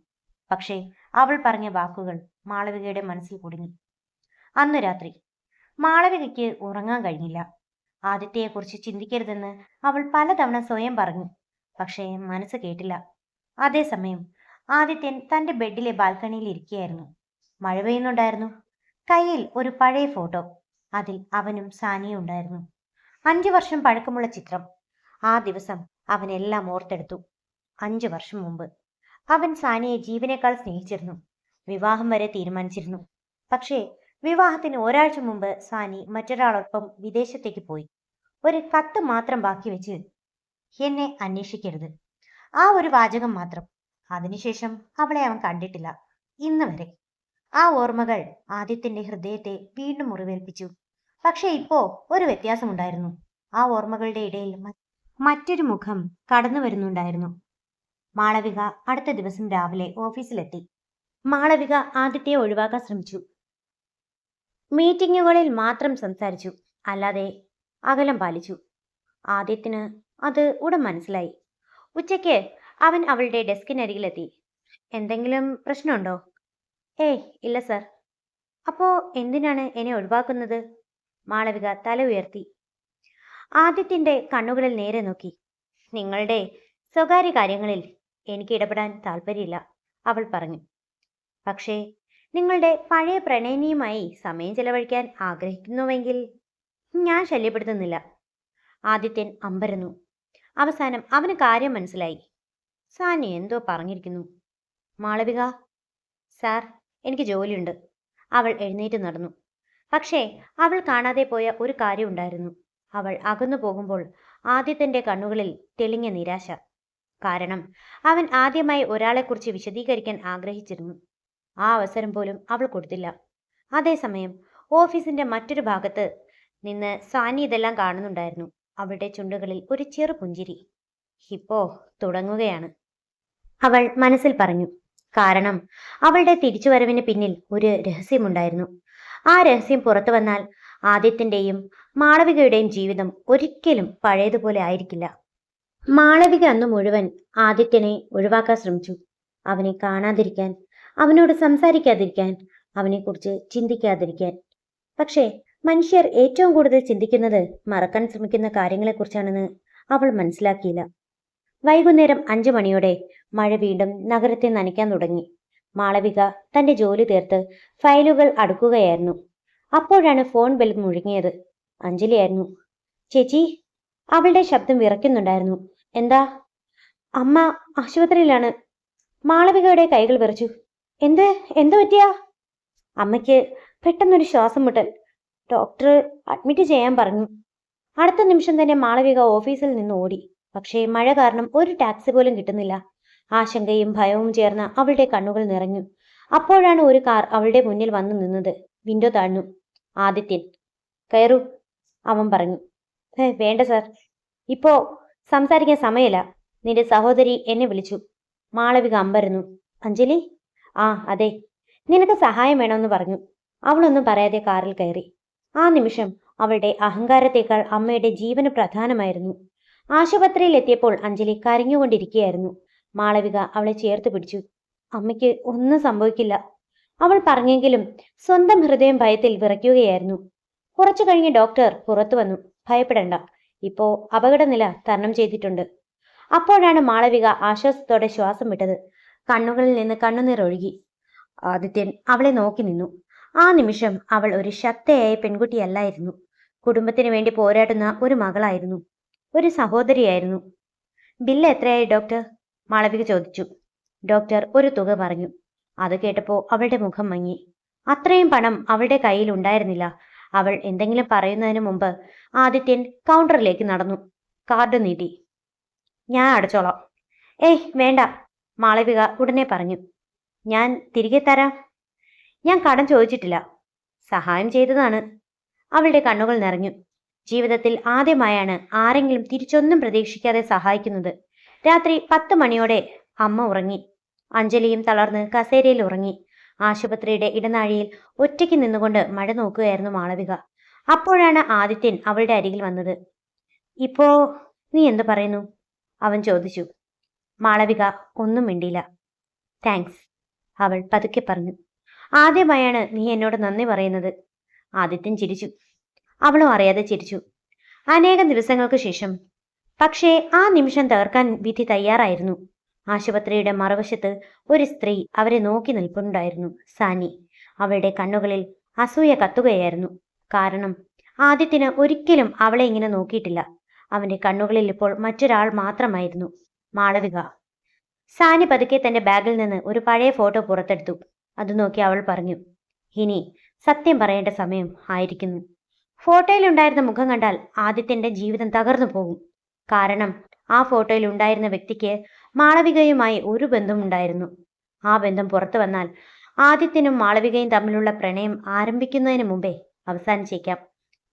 പക്ഷേ അവൾ പറഞ്ഞ വാക്കുകൾ മാളവികയുടെ മനസ്സിൽ കുടുങ്ങി. അന്നു രാത്രി മാളവികയ്ക്ക് ഉറങ്ങാൻ കഴിഞ്ഞില്ല. ആദിത്യയെക്കുറിച്ച് ചിന്തിക്കരുതെന്ന് അവൾ പലതവണ സ്വയം പറഞ്ഞു. പക്ഷേ മനസ്സ് കേട്ടില്ല. അതേസമയം ആദിത്യൻ തന്റെ ബെഡിലെ ബാൽക്കണിയിൽ ഇരിക്കുകയായിരുന്നു. മഴ പെയ്യുന്നുണ്ടായിരുന്നു. കയ്യിൽ ഒരു പഴയ ഫോട്ടോ. അതിൽ അവനും സാനിയും ഉണ്ടായിരുന്നു. 5 വർഷം പഴക്കമുള്ള ചിത്രം. ആ ദിവസം അവനെല്ലാം ഓർത്തെടുത്തു. 5 വർഷം മുമ്പ് അവൻ സാനിയെ ജീവനേക്കാൾ സ്നേഹിച്ചിരുന്നു. വിവാഹം വരെ തീരുമാനിച്ചിരുന്നു. പക്ഷേ വിവാഹത്തിന് ഒരാഴ്ച മുമ്പ് സാനി മറ്റൊരാളൊപ്പം വിദേശത്തേക്ക് പോയി. ഒരു കത്ത് മാത്രം ബാക്കി വെച്ച്, എന്നെ അന്വേഷിക്കരുത്. ആ ഒരു വാചകം മാത്രം. അതിനുശേഷം അവളെ അവൻ കണ്ടിട്ടില്ല, ഇന്ന് വരെ. ആ ഓർമ്മകൾ ആദിത്യന്റെ ഹൃദയത്തെ വീണ്ടും മുറിവേൽപ്പിച്ചു. പക്ഷെ ഇപ്പോ ഒരു വ്യത്യാസമുണ്ടായിരുന്നു. ആ ഓർമ്മകളുടെ ഇടയിൽ മറ്റൊരു മുഖം കടന്നു വരുന്നുണ്ടായിരുന്നു. മാളവിക അടുത്ത ദിവസം രാവിലെ ഓഫീസിലെത്തി. മാളവിക ആദിത്യയെ ഒഴിവാക്കാൻ ശ്രമിച്ചു. മീറ്റിങ്ങുകളിൽ മാത്രം സംസാരിച്ചു, അല്ലാതെ അകലം പാലിച്ചു. ആദിത്യന് അത് ഉടൻ മനസ്സിലായി. ഉച്ചയ്ക്ക് അവൻ അവളുടെ ഡെസ്കിനരികിലെത്തി. എന്തെങ്കിലും പ്രശ്നമുണ്ടോ? ഏയ് ഇല്ല സർ. അപ്പോ എന്തിനാണ് എന്നെ ഒഴിവാക്കുന്നത്? മാളവിക തല ഉയർത്തി ആദിത്യന്റെ കണ്ണുകളിൽ നേരെ നോക്കി. നിങ്ങളുടെ സ്വകാര്യ കാര്യങ്ങളിൽ എനിക്ക് ഇടപെടാൻ താല്പര്യമില്ല, അവൾ പറഞ്ഞു. പക്ഷേ നിങ്ങളുടെ പഴയ പ്രണയിനിയുമായി സമയം ചെലവഴിക്കാൻ ആഗ്രഹിക്കുന്നുവെങ്കിൽ ഞാൻ ശല്യപ്പെടുത്തുന്നില്ല. ആദിത്യൻ അമ്പരന്നു. അവസാനം അവന് കാര്യം മനസ്സിലായി. സാനി എന്തോ പറഞ്ഞിരിക്കുന്നു. മാളവിക, സാർ, എനിക്ക് ജോലിയുണ്ട്. അവൾ എഴുന്നേറ്റ് നടന്നു. പക്ഷേ അവൾ കാണാതെ പോയ ഒരു കാര്യമുണ്ടായിരുന്നു. അവൾ അകന്നു പോകുമ്പോൾ ആദിത്യന്റെ കണ്ണുകളിൽ തെളിഞ്ഞ നിരാശ. കാരണം അവൻ ആദ്യമായി ഒരാളെക്കുറിച്ച് വിശദീകരിക്കാൻ ആഗ്രഹിച്ചിരുന്നു. ആ അവസരം പോലും അവൾ കൊടുത്തില്ല. അതേസമയം ഓഫീസിന്റെ മറ്റൊരു ഭാഗത്ത് നിന്ന് സാനി ഇതെല്ലാം കാണുന്നുണ്ടായിരുന്നു. അവളുടെ ചുണ്ടുകളിൽ ഒരു ചെറു പുഞ്ചിരി. ഇപ്പോ തുടങ്ങുകയാണ്, അവൾ മനസ്സിൽ പറഞ്ഞു. കാരണം അവളുടെ തിരിച്ചുവരവിന് പിന്നിൽ ഒരു രഹസ്യമുണ്ടായിരുന്നു. ആ രഹസ്യം പുറത്തു വന്നാൽ ആദിത്യന്റെയും മാളവികയുടെയും ജീവിതം ഒരിക്കലും പഴയതുപോലെ ആയിരിക്കില്ല. മാളവിക അന്ന് മുഴുവൻ ആദിത്യനെ ഒഴിവാക്കാൻ ശ്രമിച്ചു. അവനെ കാണാതിരിക്കാൻ, അവനോട് സംസാരിക്കാതിരിക്കാൻ, അവനെക്കുറിച്ച് ചിന്തിക്കാതിരിക്കാൻ. പക്ഷേ മനുഷ്യർ ഏറ്റവും കൂടുതൽ ചിന്തിക്കുന്നത് മറക്കാൻ ശ്രമിക്കുന്ന കാര്യങ്ങളെക്കുറിച്ചാണെന്ന് അവൾ മനസ്സിലാക്കിയില്ല. വൈകുന്നേരം 5 മണിയോടെ മഴ വീണ്ടും നഗരത്തെ നനയ്ക്കാൻ തുടങ്ങി. മാളവിക തന്റെ ജോലി തീർത്ത് ഫയലുകൾ അടുക്കുകയായിരുന്നു. അപ്പോഴാണ് ഫോൺ ബെൽ മുഴങ്ങിയത്. അഞ്ജലിയായിരുന്നു. ചേച്ചി, അവളുടെ ശബ്ദം വിറയ്ക്കുന്നുണ്ടായിരുന്നു. എന്താ? അമ്മ ആശുപത്രിയിലാണ്. മാളവികയുടെ കൈകൾ വിറച്ചു. എന്ത് എന്ത് പറ്റിയാ? അമ്മയ്ക്ക് പെട്ടെന്നൊരു ശ്വാസം മുട്ടൽ. ഡോക്ടർ അഡ്മിറ്റ് ചെയ്യാൻ പറഞ്ഞു. അടുത്ത നിമിഷം തന്നെ മാളവിക ഓഫീസിൽ നിന്ന് ഓടി. പക്ഷേ മഴ കാരണം ഒരു ടാക്സി പോലും കിട്ടുന്നില്ല. ആശങ്കയും ഭയവും ചേർന്ന അവളുടെ കണ്ണുകൾ നിറഞ്ഞു. അപ്പോഴാണ് ഒരു കാർ അവളുടെ മുന്നിൽ വന്നു നിന്നത്. വിൻഡോ താഴ്ന്നു. ആദിത്യൻ. കയറൂ, അവൻ പറഞ്ഞു. വേണ്ട സർ, ഇപ്പോ സംസാരിക്കാൻ സമയമില്ല. നിന്റെ സഹോദരി എന്നെ വിളിച്ചു. മാളവിക അമ്പരന്നു. അഞ്ജലി? ആ അതെ, നിനക്ക് സഹായം വേണമെന്ന് പറഞ്ഞു. അവളൊന്നും പറയാതെ കാറിൽ കയറി. ആ നിമിഷം അവളുടെ അഹങ്കാരത്തേക്കാൾ അമ്മയുടെ ജീവന് പ്രധാനമായിരുന്നു. ആശുപത്രിയിൽ എത്തിയപ്പോൾ അഞ്ജലി കരഞ്ഞുകൊണ്ടിരിക്കുകയായിരുന്നു. മാളവിക അവളെ ചേർത്ത് പിടിച്ചു. അമ്മയ്ക്ക് ഒന്നും സംഭവിക്കില്ല, അവൾ പറഞ്ഞെങ്കിലും സ്വന്തം ഹൃദയം ഭയത്തിൽ വിറയ്ക്കുകയായിരുന്നു. കുറച്ചു കഴിഞ്ഞ് ഡോക്ടർ പുറത്തു വന്നു. ഭയപ്പെടണ്ട, ഇപ്പോ അപകടനില തരണം ചെയ്തിട്ടുണ്ട്. അപ്പോഴാണ് മാളവിക ആശ്വാസത്തോടെ ശ്വാസം വിട്ടത്. കണ്ണുകളിൽ നിന്ന് കണ്ണുനീർ ഒഴുകി. ആദിത്യൻ അവളെ നോക്കി നിന്നു. ആ നിമിഷം അവൾ ഒരു ശക്തയായ പെൺകുട്ടിയല്ലായിരുന്നു. കുടുംബത്തിന് വേണ്ടി പോരാടുന്ന ഒരു മകളായിരുന്നു, ഒരു സഹോദരിയായിരുന്നു. ബില്ല് എത്രയായി ഡോക്ടർ? മാളവിക ചോദിച്ചു. ഡോക്ടർ ഒരു തുക പറഞ്ഞു. അത് കേട്ടപ്പോൾ അവളുടെ മുഖം മങ്ങി. അത്രയും പണം അവളുടെ കയ്യിൽ ഉണ്ടായിരുന്നില്ല. അവൾ എന്തെങ്കിലും പറയുന്നതിന് മുമ്പ് ആദിത്യൻ കൗണ്ടറിലേക്ക് നടന്നു. കാർഡ് നീട്ടി. ഞാൻ അടച്ചോളാം. ഏയ് വേണ്ട, മാളവിക ഉടനെ പറഞ്ഞു. ഞാൻ തിരികെ തരാം. ഞാൻ കടം ചോദിച്ചിട്ടില്ല, സഹായം ചെയ്തതാണ്. അവളുടെ കണ്ണുകൾ നിറഞ്ഞു. ജീവിതത്തിൽ ആദ്യമായാണ് ആരെങ്കിലും തിരിച്ചൊന്നും പ്രതീക്ഷിക്കാതെ സഹായിക്കുന്നത്. രാത്രി 10 മണിയോടെ അമ്മ ഉറങ്ങി. അഞ്ജലിയും തളർന്ന് കസേരയിൽ ഉറങ്ങി. ആശുപത്രിയുടെ ഇടനാഴിയിൽ ഒറ്റയ്ക്ക് നിന്നുകൊണ്ട് മഴ നോക്കുകയായിരുന്നു മാളവിക. അപ്പോഴാണ് ആദിത്യൻ അവളുടെ അരികിൽ വന്നത്. ഇപ്പോ നീ എന്ത് പറയുന്നു? അവൻ ചോദിച്ചു. മാളവിക ഒന്നും മിണ്ടിയില്ല. താങ്ക്സ്, അവൾ പതുക്കെ പറഞ്ഞു. ആദ്യമായാണ് നീ എന്നോട് നന്ദി പറയുന്നത്. ആദിത്യൻ ചിരിച്ചു. അവളും അറിയാതെ ചിരിച്ചു. അനേകം ദിവസങ്ങൾക്ക് ശേഷം. പക്ഷേ ആ നിമിഷം തകർക്കാൻ വിധി തയ്യാറായിരുന്നു. ആശുപത്രിയുടെ മറുവശത്ത് ഒരു സ്ത്രീ അവരെ നോക്കി നിൽപ്പുണ്ടായിരുന്നു. സാനി. അവളുടെ കണ്ണുകളിൽ അസൂയ കത്തുകയായിരുന്നു. കാരണം ആദിത്യന് ഒരിക്കലും അവളെ ഇങ്ങനെ നോക്കിയിട്ടില്ല. അവന്റെ കണ്ണുകളിൽ ഇപ്പോൾ മറ്റൊരാൾ മാത്രമായിരുന്നു, മാളവിക. സാനി പതുക്കെ തന്റെ ബാഗിൽ നിന്ന് ഒരു പഴയ ഫോട്ടോ പുറത്തെടുത്തു. അത് നോക്കി അവൾ പറഞ്ഞു. ഇനി സത്യം പറയേണ്ട സമയം ആയിരിക്കുന്നു. ഫോട്ടോയിൽ ഉണ്ടായിരുന്ന മുഖം കണ്ടാൽ ആദിത്യന്റെ ജീവിതം തകർന്നു പോകും. കാരണം ആ ഫോട്ടോയിൽ ഉണ്ടായിരുന്ന വ്യക്തിക്ക് മാളവികയുമായി ഒരു ബന്ധമുണ്ടായിരുന്നു. ആ ബന്ധം പുറത്തു വന്നാൽ ആദിത്യനും മാളവികയും തമ്മിലുള്ള പ്രണയം ആരംഭിക്കുന്നതിന് മുമ്പേ അവസാനിച്ചേക്കാം.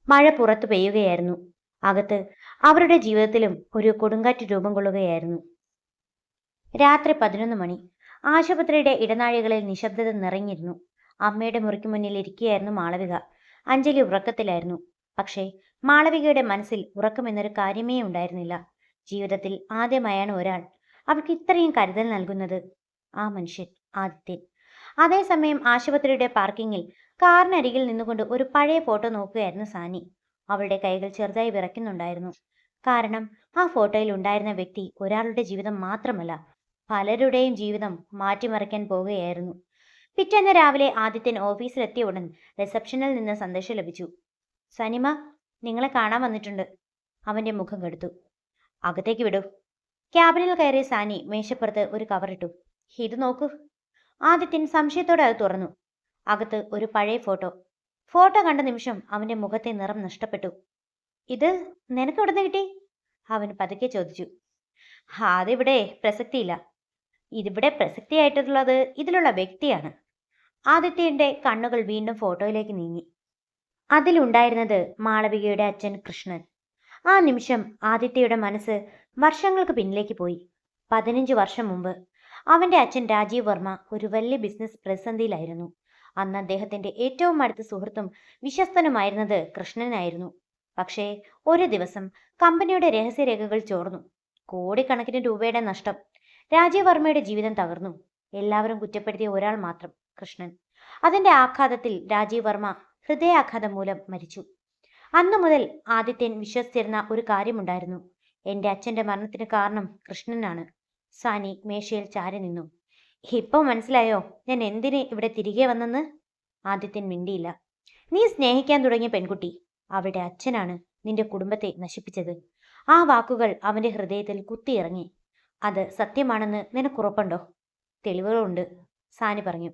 മഴ പുറത്തു പെയ്യുകയായിരുന്നു. അകത്ത് അവരുടെ ജീവിതത്തിലും ഒരു കൊടുങ്കാറ്റ് രൂപം കൊള്ളുകയായിരുന്നു. രാത്രി 11 മണി. ആശുപത്രിയുടെ ഇടനാഴികളിൽ നിശബ്ദത നിറഞ്ഞിരുന്നു. അമ്മയുടെ മുറിക്ക് മുന്നിൽ ഇരിക്കുകയായിരുന്നു മാളവിക. അഞ്ജലി ഉറക്കത്തിലായിരുന്നു. പക്ഷേ മാളവികയുടെ മനസ്സിൽ ഉറക്കമെന്നൊരു കാര്യമേ ഉണ്ടായിരുന്നില്ല. ജീവിതത്തിൽ ആദ്യമായാണ് ഒരാൾ അവൾക്ക് ഇത്രയും കരുതൽ നൽകുന്നത്. ആ മനുഷ്യൻ ആദിത്യൻ. അതേസമയം ആശുപത്രിയുടെ പാർക്കിങ്ങിൽ കാറിനരികിൽ നിന്നുകൊണ്ട് ഒരു പഴയ ഫോട്ടോ നോക്കുകയായിരുന്നു സാനി. അവളുടെ കൈകൾ ചെറുതായി വിറയ്ക്കുന്നുണ്ടായിരുന്നു. കാരണം ആ ഫോട്ടോയിൽ ഉണ്ടായിരുന്ന വ്യക്തി ഒരാളുടെ ജീവിതം മാത്രമല്ല, പലരുടെയും ജീവിതം മാറ്റിമറിക്കാൻ പോവുകയായിരുന്നു. പിറ്റേന്ന് രാവിലെ ആദിത്യൻ ഓഫീസിലെത്തിയ ഉടൻ റിസപ്ഷനിൽ നിന്ന് സന്ദേശം ലഭിച്ചു. സനിമ, നിങ്ങളെ കാണാൻ വന്നിട്ടുണ്ട്. അവന്റെ മുഖം കെടുത്തു. അകത്തേക്ക് വിടൂ. ക്യാബിനിൽ കയറിയ സാനി മേശപ്പുറത്ത് ഒരു കവറിട്ടു. ഇത് നോക്കൂ. ആദിത്യൻ സംശയത്തോടെ അത് തുറന്നു. അകത്ത് ഒരു പഴയ ഫോട്ടോ. ഫോട്ടോ കണ്ട നിമിഷം അവന്റെ മുഖത്തെ നിറം നഷ്ടപ്പെട്ടു. ഇത് നിനക്ക് എവിടെ നിന്ന് കിട്ടി? അവൻ പതുക്കെ ചോദിച്ചു. അതിവിടെ പ്രസക്തിയില്ല. ഇതിവിടെ പ്രസക്തിയായിട്ടുള്ളത് ഇതിലുള്ള വ്യക്തിയാണ്. ആദിത്യന്റെ കണ്ണുകൾ വീണ്ടും ഫോട്ടോയിലേക്ക് നീങ്ങി. അതിലുണ്ടായിരുന്നത് മാളവികയുടെ അച്ഛൻ കൃഷ്ണൻ. ആ നിമിഷം ആദിത്യയുടെ മനസ്സ് വർഷങ്ങൾക്ക് പിന്നിലേക്ക് പോയി. 15 വർഷം മുമ്പ് അവന്റെ അച്ഛൻ രാജീവ് വർമ്മ ഒരു വലിയ ബിസിനസ് പ്രതിസന്ധിയിലായിരുന്നു. അന്ന് അദ്ദേഹത്തിന്റെ ഏറ്റവും അടുത്ത സുഹൃത്തും വിശ്വസ്തനുമായിരുന്നത് കൃഷ്ണനായിരുന്നു. പക്ഷേ ഒരു ദിവസം കമ്പനിയുടെ രഹസ്യരേഖകൾ ചോർന്നു. കോടിക്കണക്കിന് രൂപയുടെ നഷ്ടം. രാജീവ് വർമ്മയുടെ ജീവിതം തകർന്നു. എല്ലാവരും കുറ്റപ്പെടുത്തിയ ഒരാൾ മാത്രം, കൃഷ്ണൻ. അതിന്റെ ആഘാതത്തിൽ രാജീവ് വർമ്മ ഹൃദയാഘാതം മൂലം മരിച്ചു. അന്നു മുതൽ ആദിത്യൻ വിശ്വസിച്ചിരുന്ന ഒരു കാര്യമുണ്ടായിരുന്നു. എന്റെ അച്ഛന്റെ മരണത്തിന് കാരണം കൃഷ്ണനാണ്. സാനി മേശയിൽ ചാരി നിന്നു. ഇപ്പൊ മനസ്സിലായോ ഞാൻ എന്തിന് ഇവിടെ തിരികെ വന്നെന്ന്? ആദിത്യൻ മിണ്ടിയില്ല. നീ സ്നേഹിക്കാൻ തുടങ്ങിയ പെൺകുട്ടി, അവളുടെ അച്ഛനാണ് നിന്റെ കുടുംബത്തെ നശിപ്പിച്ചത്. ആ വാക്കുകൾ അവന്റെ ഹൃദയത്തിൽ കുത്തിയിറങ്ങി. അത് സത്യമാണെന്ന് നിനക്കുറപ്പുണ്ടോ? തെളിവുകളുണ്ട്, സാനി പറഞ്ഞു.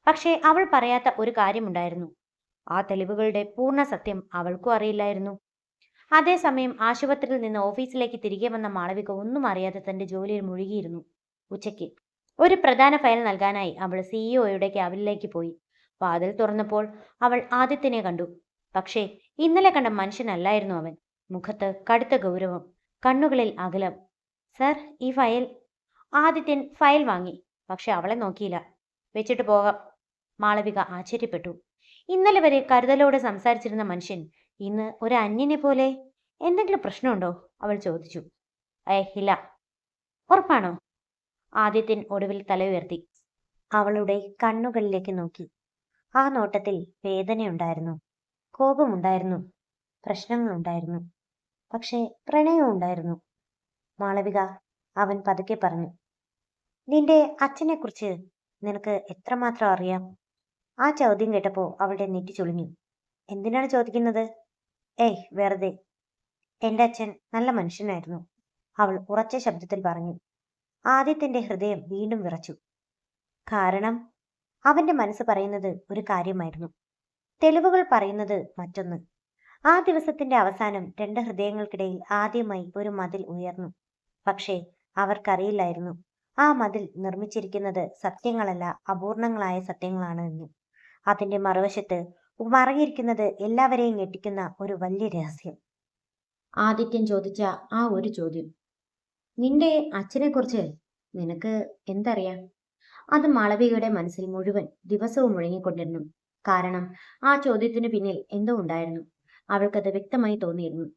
പക്ഷേ അവൾ പറയാത്ത ഒരു കാര്യമുണ്ടായിരുന്നു. ആ തെളിവുകളുടെ പൂർണ്ണ സത്യം അവൾക്കും അറിയില്ലായിരുന്നു. അതേസമയം ആശുപത്രിയിൽ നിന്ന് ഓഫീസിലേക്ക് തിരികെ വന്ന മാളവിക ഒന്നും അറിയാതെ തന്റെ ജോലിയിൽ മുഴുകിയിരുന്നു. ഉച്ചയ്ക്ക് ഒരു പ്രധാന ഫയൽ നൽകാനായി അവൾ സിഇഒയുടെ ക്യാബിനിലേക്ക് പോയി. വാതിൽ തുറന്നപ്പോൾ അവൾ ആദിത്യനെ കണ്ടു. പക്ഷേ ഇന്നലെ കണ്ട മനുഷ്യനല്ലായിരുന്നു അവൻ. മുഖത്ത് കടുത്ത ഗൗരവം, കണ്ണുകളിൽ അകലം. സർ, ഈ ഫയൽ. ആദിത്യൻ ഫയൽ വാങ്ങി. പക്ഷെ അവളെ നോക്കിയില്ല. വെച്ചിട്ട് പോകാം. മാളവിക ആശ്ചര്യപ്പെട്ടു. ഇന്നലെ വരെ കരുതലോടെ സംസാരിച്ചിരുന്ന മനുഷ്യൻ ഇന്ന് ഒരു അന്യനെ പോലെ. എന്തെങ്കിലും പ്രശ്നമുണ്ടോ? അവൾ ചോദിച്ചു. ഇല്ല. ഉറപ്പാണോ? ആദിത്യൻ ഒടുവിൽ തല ഉയർത്തി. അവളുടെ കണ്ണുകളിലേക്ക് നോക്കി. ആ നോട്ടത്തിൽ വേദനയുണ്ടായിരുന്നു, കോപമുണ്ടായിരുന്നു, പ്രശ്നങ്ങളുണ്ടായിരുന്നു, പക്ഷേ പ്രണയവും ഉണ്ടായിരുന്നു. മാളവിക, അവൻ പതുക്കെ പറഞ്ഞു. നിന്റെ അച്ഛനെക്കുറിച്ച് നിനക്ക് എത്രമാത്രം അറിയാം? ആ ചോദ്യം കേട്ടപ്പോൾ അവളുടെ നെറ്റി ചുളിഞ്ഞു. എന്തിനാണ് ചോദിക്കുന്നത്? വെറുതെ. എന്റെ അച്ഛൻ നല്ല മനുഷ്യനായിരുന്നു, അവൾ ഉറച്ച ശബ്ദത്തിൽ പറഞ്ഞു. ആദിത്യന്റെ ഹൃദയം വീണ്ടും വിറച്ചു. കാരണം അവന്റെ മനസ്സ് പറയുന്നത് ഒരു കാര്യമായിരുന്നു, തെളിവുകൾ പറയുന്നത് മറ്റൊന്ന്. ആ ദിവസത്തിന്റെ അവസാനം രണ്ട് ഹൃദയങ്ങൾക്കിടയിൽ ആദ്യമായി ഒരു മതിൽ ഉയർന്നു. പക്ഷേ അവർക്കറിയില്ലായിരുന്നു ആ മതിൽ നിർമ്മിച്ചിരിക്കുന്നത് സത്യങ്ങളല്ല, അപൂർണങ്ങളായ സത്യങ്ങളാണ് എന്ന്. അതിന്റെ മറുവശത്ത് മറങ്ങിയിരിക്കുന്നത് എല്ലാവരെയും ഞെട്ടിക്കുന്ന ഒരു വലിയ രഹസ്യം. ആദിത്യൻ ചോദിച്ച ആ ഒരു ചോദ്യം, നിന്റെ അച്ഛനെക്കുറിച്ച് നിനക്ക് എന്തറിയാം? അത് മാളവികയുടെ മനസ്സിൽ മുഴുവൻ ദിവസവും മുഴങ്ങിക്കൊണ്ടിരുന്നു. കാരണം ആ ചോദ്യത്തിന് പിന്നിൽ എന്തോ ഉണ്ടായിരുന്നു. അവൾക്കത് വ്യക്തമായി തോന്നിയിരുന്നു.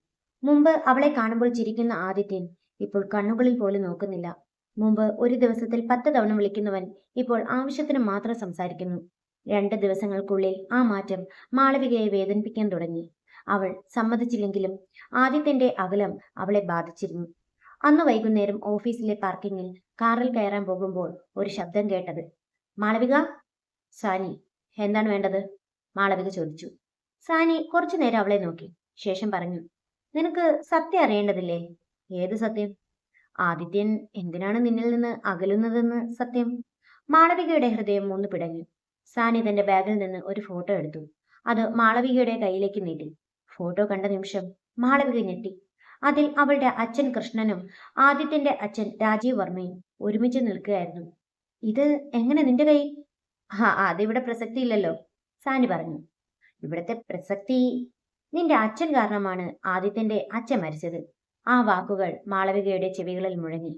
മുമ്പ് അവളെ കാണുമ്പോൾ ചിരിക്കുന്ന ആദിത്യൻ ഇപ്പോൾ കണ്ണുകളിൽ പോലും നോക്കുന്നില്ല. മുമ്പ് ഒരു ദിവസത്തിൽ 10 തവണ വിളിക്കുന്നവൻ ഇപ്പോൾ ആവശ്യത്തിന് മാത്രം സംസാരിക്കുന്നു. 2 ദിവസങ്ങൾക്കുള്ളിൽ ആ മാറ്റം മാളവികയെ വേദനിപ്പിക്കാൻ തുടങ്ങി. അവൾ സമ്മതിച്ചില്ലെങ്കിലും ആദിത്യന്റെ അകലം അവളെ ബാധിച്ചിരുന്നു. അന്ന് വൈകുന്നേരം ഓഫീസിലെ പാർക്കിങ്ങിൽ കാറിൽ കയറാൻ പോകുമ്പോൾ ഒരു ശബ്ദം കേട്ടത്. മാളവിക. സാനി. എന്താണ് വേണ്ടത്? മാളവിക ചോദിച്ചു. സാനി കുറച്ചു നേരം അവളെ നോക്കി. ശേഷം പറഞ്ഞു, നിനക്ക് സത്യം അറിയേണ്ടതില്ലേ? ഏത് സത്യം? ആദിത്യൻ എന്തിനാണ് നിന്നിൽ നിന്ന് അകലുന്നതെന്ന് സത്യം. മാളവികയുടെ ഹൃദയം ഒന്ന് പിടഞ്ഞു. സാനി തന്റെ ബാഗിൽ നിന്ന് ഒരു ഫോട്ടോ എടുത്തു. അത് മാളവികയുടെ കയ്യിലേക്ക് നീട്ടി. ഫോട്ടോ കണ്ട നിമിഷം മാളവിക ഞെട്ടി. അതിൽ അവളുടെ അച്ഛൻ കൃഷ്ണനും ആദിത്യന്റെ അച്ഛൻ രാജീവ് വർമ്മയും ഒരുമിച്ച് നിൽക്കുകയായിരുന്നു. ഇത് എങ്ങനെ നിന്റെ കയ്യിൽ? അതിവിടെ പ്രസക്തി ഇല്ലല്ലോ, സാനി പറഞ്ഞു. ഇവിടത്തെ പ്രസക്തി നിന്റെ അച്ഛൻ കാരണമാണ് ആദിത്യന്റെ അച്ഛൻ മരിച്ചത്. ആ വാക്കുകൾ മാളവികയുടെ ചെവികളിൽ മുഴങ്ങി.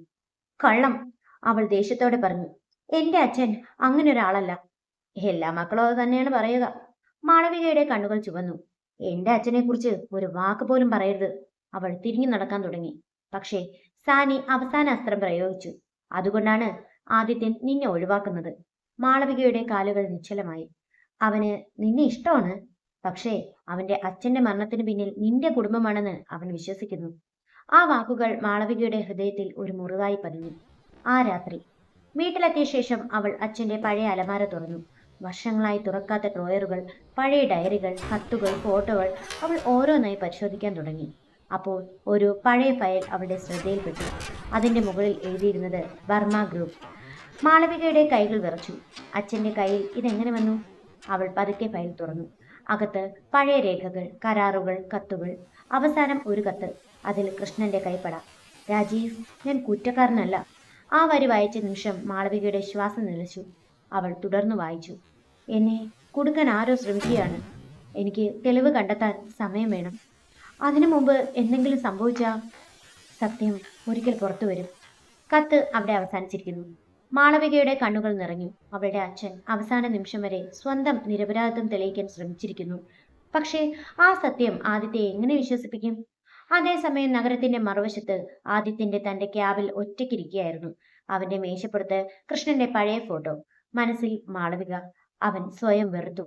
കള്ളം! അവൾ ദേഷ്യത്തോടെ പറഞ്ഞു. എന്റെ അച്ഛൻ അങ്ങനെ ഒരാളല്ല. എല്ലാ മക്കളും അത് തന്നെയാണ് പറയുക. മാളവികയുടെ കണ്ണുകൾ ചുവന്നു. എന്റെ അച്ഛനെ കുറിച്ച് ഒരു വാക്ക് പോലും പറയരുത്. അവൾ തിരിഞ്ഞു നടക്കാൻ തുടങ്ങി. പക്ഷേ സാനി അവസാന അസ്ത്രം പ്രയോഗിച്ചു. അതുകൊണ്ടാണ് ആദിത്യൻ നിന്നെ ഒഴിവാക്കുന്നത്. മാളവികയുടെ കാലുകൾ നിശ്ചലമായി. അവന് നിന്നെ ഇഷ്ടമാണ്. പക്ഷേ അവന്റെ അച്ഛന്റെ മരണത്തിന് പിന്നിൽ നിന്റെ കുടുംബമാണെന്ന് അവൻ വിശ്വസിക്കുന്നു. ആ വാക്കുകൾ മാളവികയുടെ ഹൃദയത്തിൽ ഒരു മുറിവായി പതിഞ്ഞു. ആ രാത്രി വീട്ടിലെത്തിയ ശേഷം അവൾ അച്ഛന്റെ പഴയ അലമാര തുറന്നു. വർഷങ്ങളായി തുറക്കാത്ത ഡ്രോയറുകൾ, പഴയ ഡയറികൾ, കത്തുകൾ, ഫോട്ടോകൾ അവൾ ഓരോന്നായി പരിശോധിക്കാൻ തുടങ്ങി. അപ്പോൾ ഒരു പഴയ ഫയൽ അവളുടെ ശ്രദ്ധയിൽപ്പെട്ടു. അതിന്റെ മുകളിൽ എഴുതിയിരുന്നത് വർമ്മ ഗ്രൂപ്പ്. മാളവികയുടെ കൈകൾ വിറച്ചു. അച്ഛന്റെ കയ്യിൽ ഇതെങ്ങനെ വന്നു? അവൾ പതുക്കെ ഫയൽ തുറന്നു. അകത്ത് പഴയ രേഖകൾ, കരാറുകൾ, കത്തുകൾ. അവസാനം ഒരു കത്ത്. അതിൽ കൃഷ്ണന്റെ കൈപ്പട. രാജീവ്, ഞാൻ കുറ്റക്കാരനല്ല. ആ വരി വായിച്ച നിമിഷം മാളവികയുടെ ശ്വാസം നിലച്ചു. അവൾ തുടർന്നു വായിച്ചു. എന്നെ കുടുക്കാൻ ആരോ ശ്രമിക്കുകയാണ്. എനിക്ക് തെളിവ് കണ്ടെത്താൻ സമയം വേണം. അതിനു മുമ്പ് എന്തെങ്കിലും സംഭവിച്ചാ സത്യം ഒരിക്കൽ പുറത്തു വരും. കത്ത് അവിടെ അവസാനിച്ചിരിക്കുന്നു. മാളവികയുടെ കണ്ണുകൾ നിറഞ്ഞു. അവളുടെ അച്ഛൻ അവസാന നിമിഷം വരെ സ്വന്തം നിരപരാധിത്വം തെളിയിക്കാൻ ശ്രമിച്ചിരിക്കുന്നു. പക്ഷേ ആ സത്യം ആദിത്യയെ എങ്ങനെ വിശ്വസിപ്പിക്കും? അതേസമയം നഗരത്തിന്റെ മറുവശത്ത് ആദിത്യന്റെ തന്റെ ക്യാബിൽ ഒറ്റയ്ക്കിരിക്കുകയായിരുന്നു. അവന്റെ മേശപ്പുറത്ത് കൃഷ്ണന്റെ പഴയ ഫോട്ടോ. മനസ്സിൽ മാളവിക. അവൻ സ്വയം വെറുത്തു.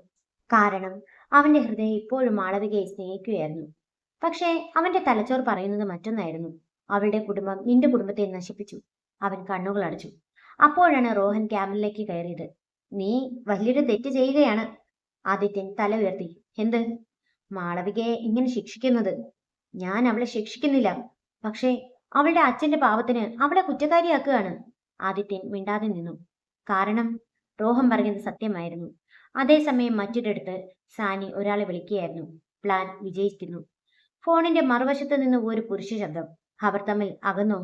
കാരണം അവന്റെ ഹൃദയം ഇപ്പോഴും മാളവികയെ സ്നേഹിക്കുകയായിരുന്നു. പക്ഷേ അവന്റെ തലച്ചോർ പറയുന്നത് മറ്റൊന്നായിരുന്നു. അവളുടെ കുടുംബം നിന്റെ കുടുംബത്തെ നശിപ്പിച്ചു. അവൻ കണ്ണുകൾ അടച്ചു. അപ്പോഴാണ് റോഹൻ ക്യാബിനിലേക്ക് കയറിയത്. നീ വലിയൊരു തെറ്റ് ചെയ്യുകയാണ്. ആദിത്യൻ തല ഉയർത്തി. എന്ത്? മാളവികയെ ഇങ്ങനെ ശിക്ഷിക്കുന്നത്? ഞാൻ അവളെ ശിക്ഷിക്കുന്നില്ല. പക്ഷേ അവളുടെ അച്ഛന്റെ പാവത്തിന് അവളെ കുറ്റക്കാരിയാക്കുകയാണ്. ആദിത്യൻ മിണ്ടാതെ നിന്നു. കാരണം റോഹൻ പറഞ്ഞത് സത്യമായിരുന്നു. അതേസമയം മറ്റൊരിടത്ത് സാനി ഒരാളെ വിളിക്കുകയായിരുന്നു. പ്ലാൻ വിജയിക്കുന്നു. ഫോണിന്റെ മറുവശത്ത് നിന്ന് ഒരു പുരുഷ ശബ്ദം. അവർ തമ്മിൽ അകന്നോ?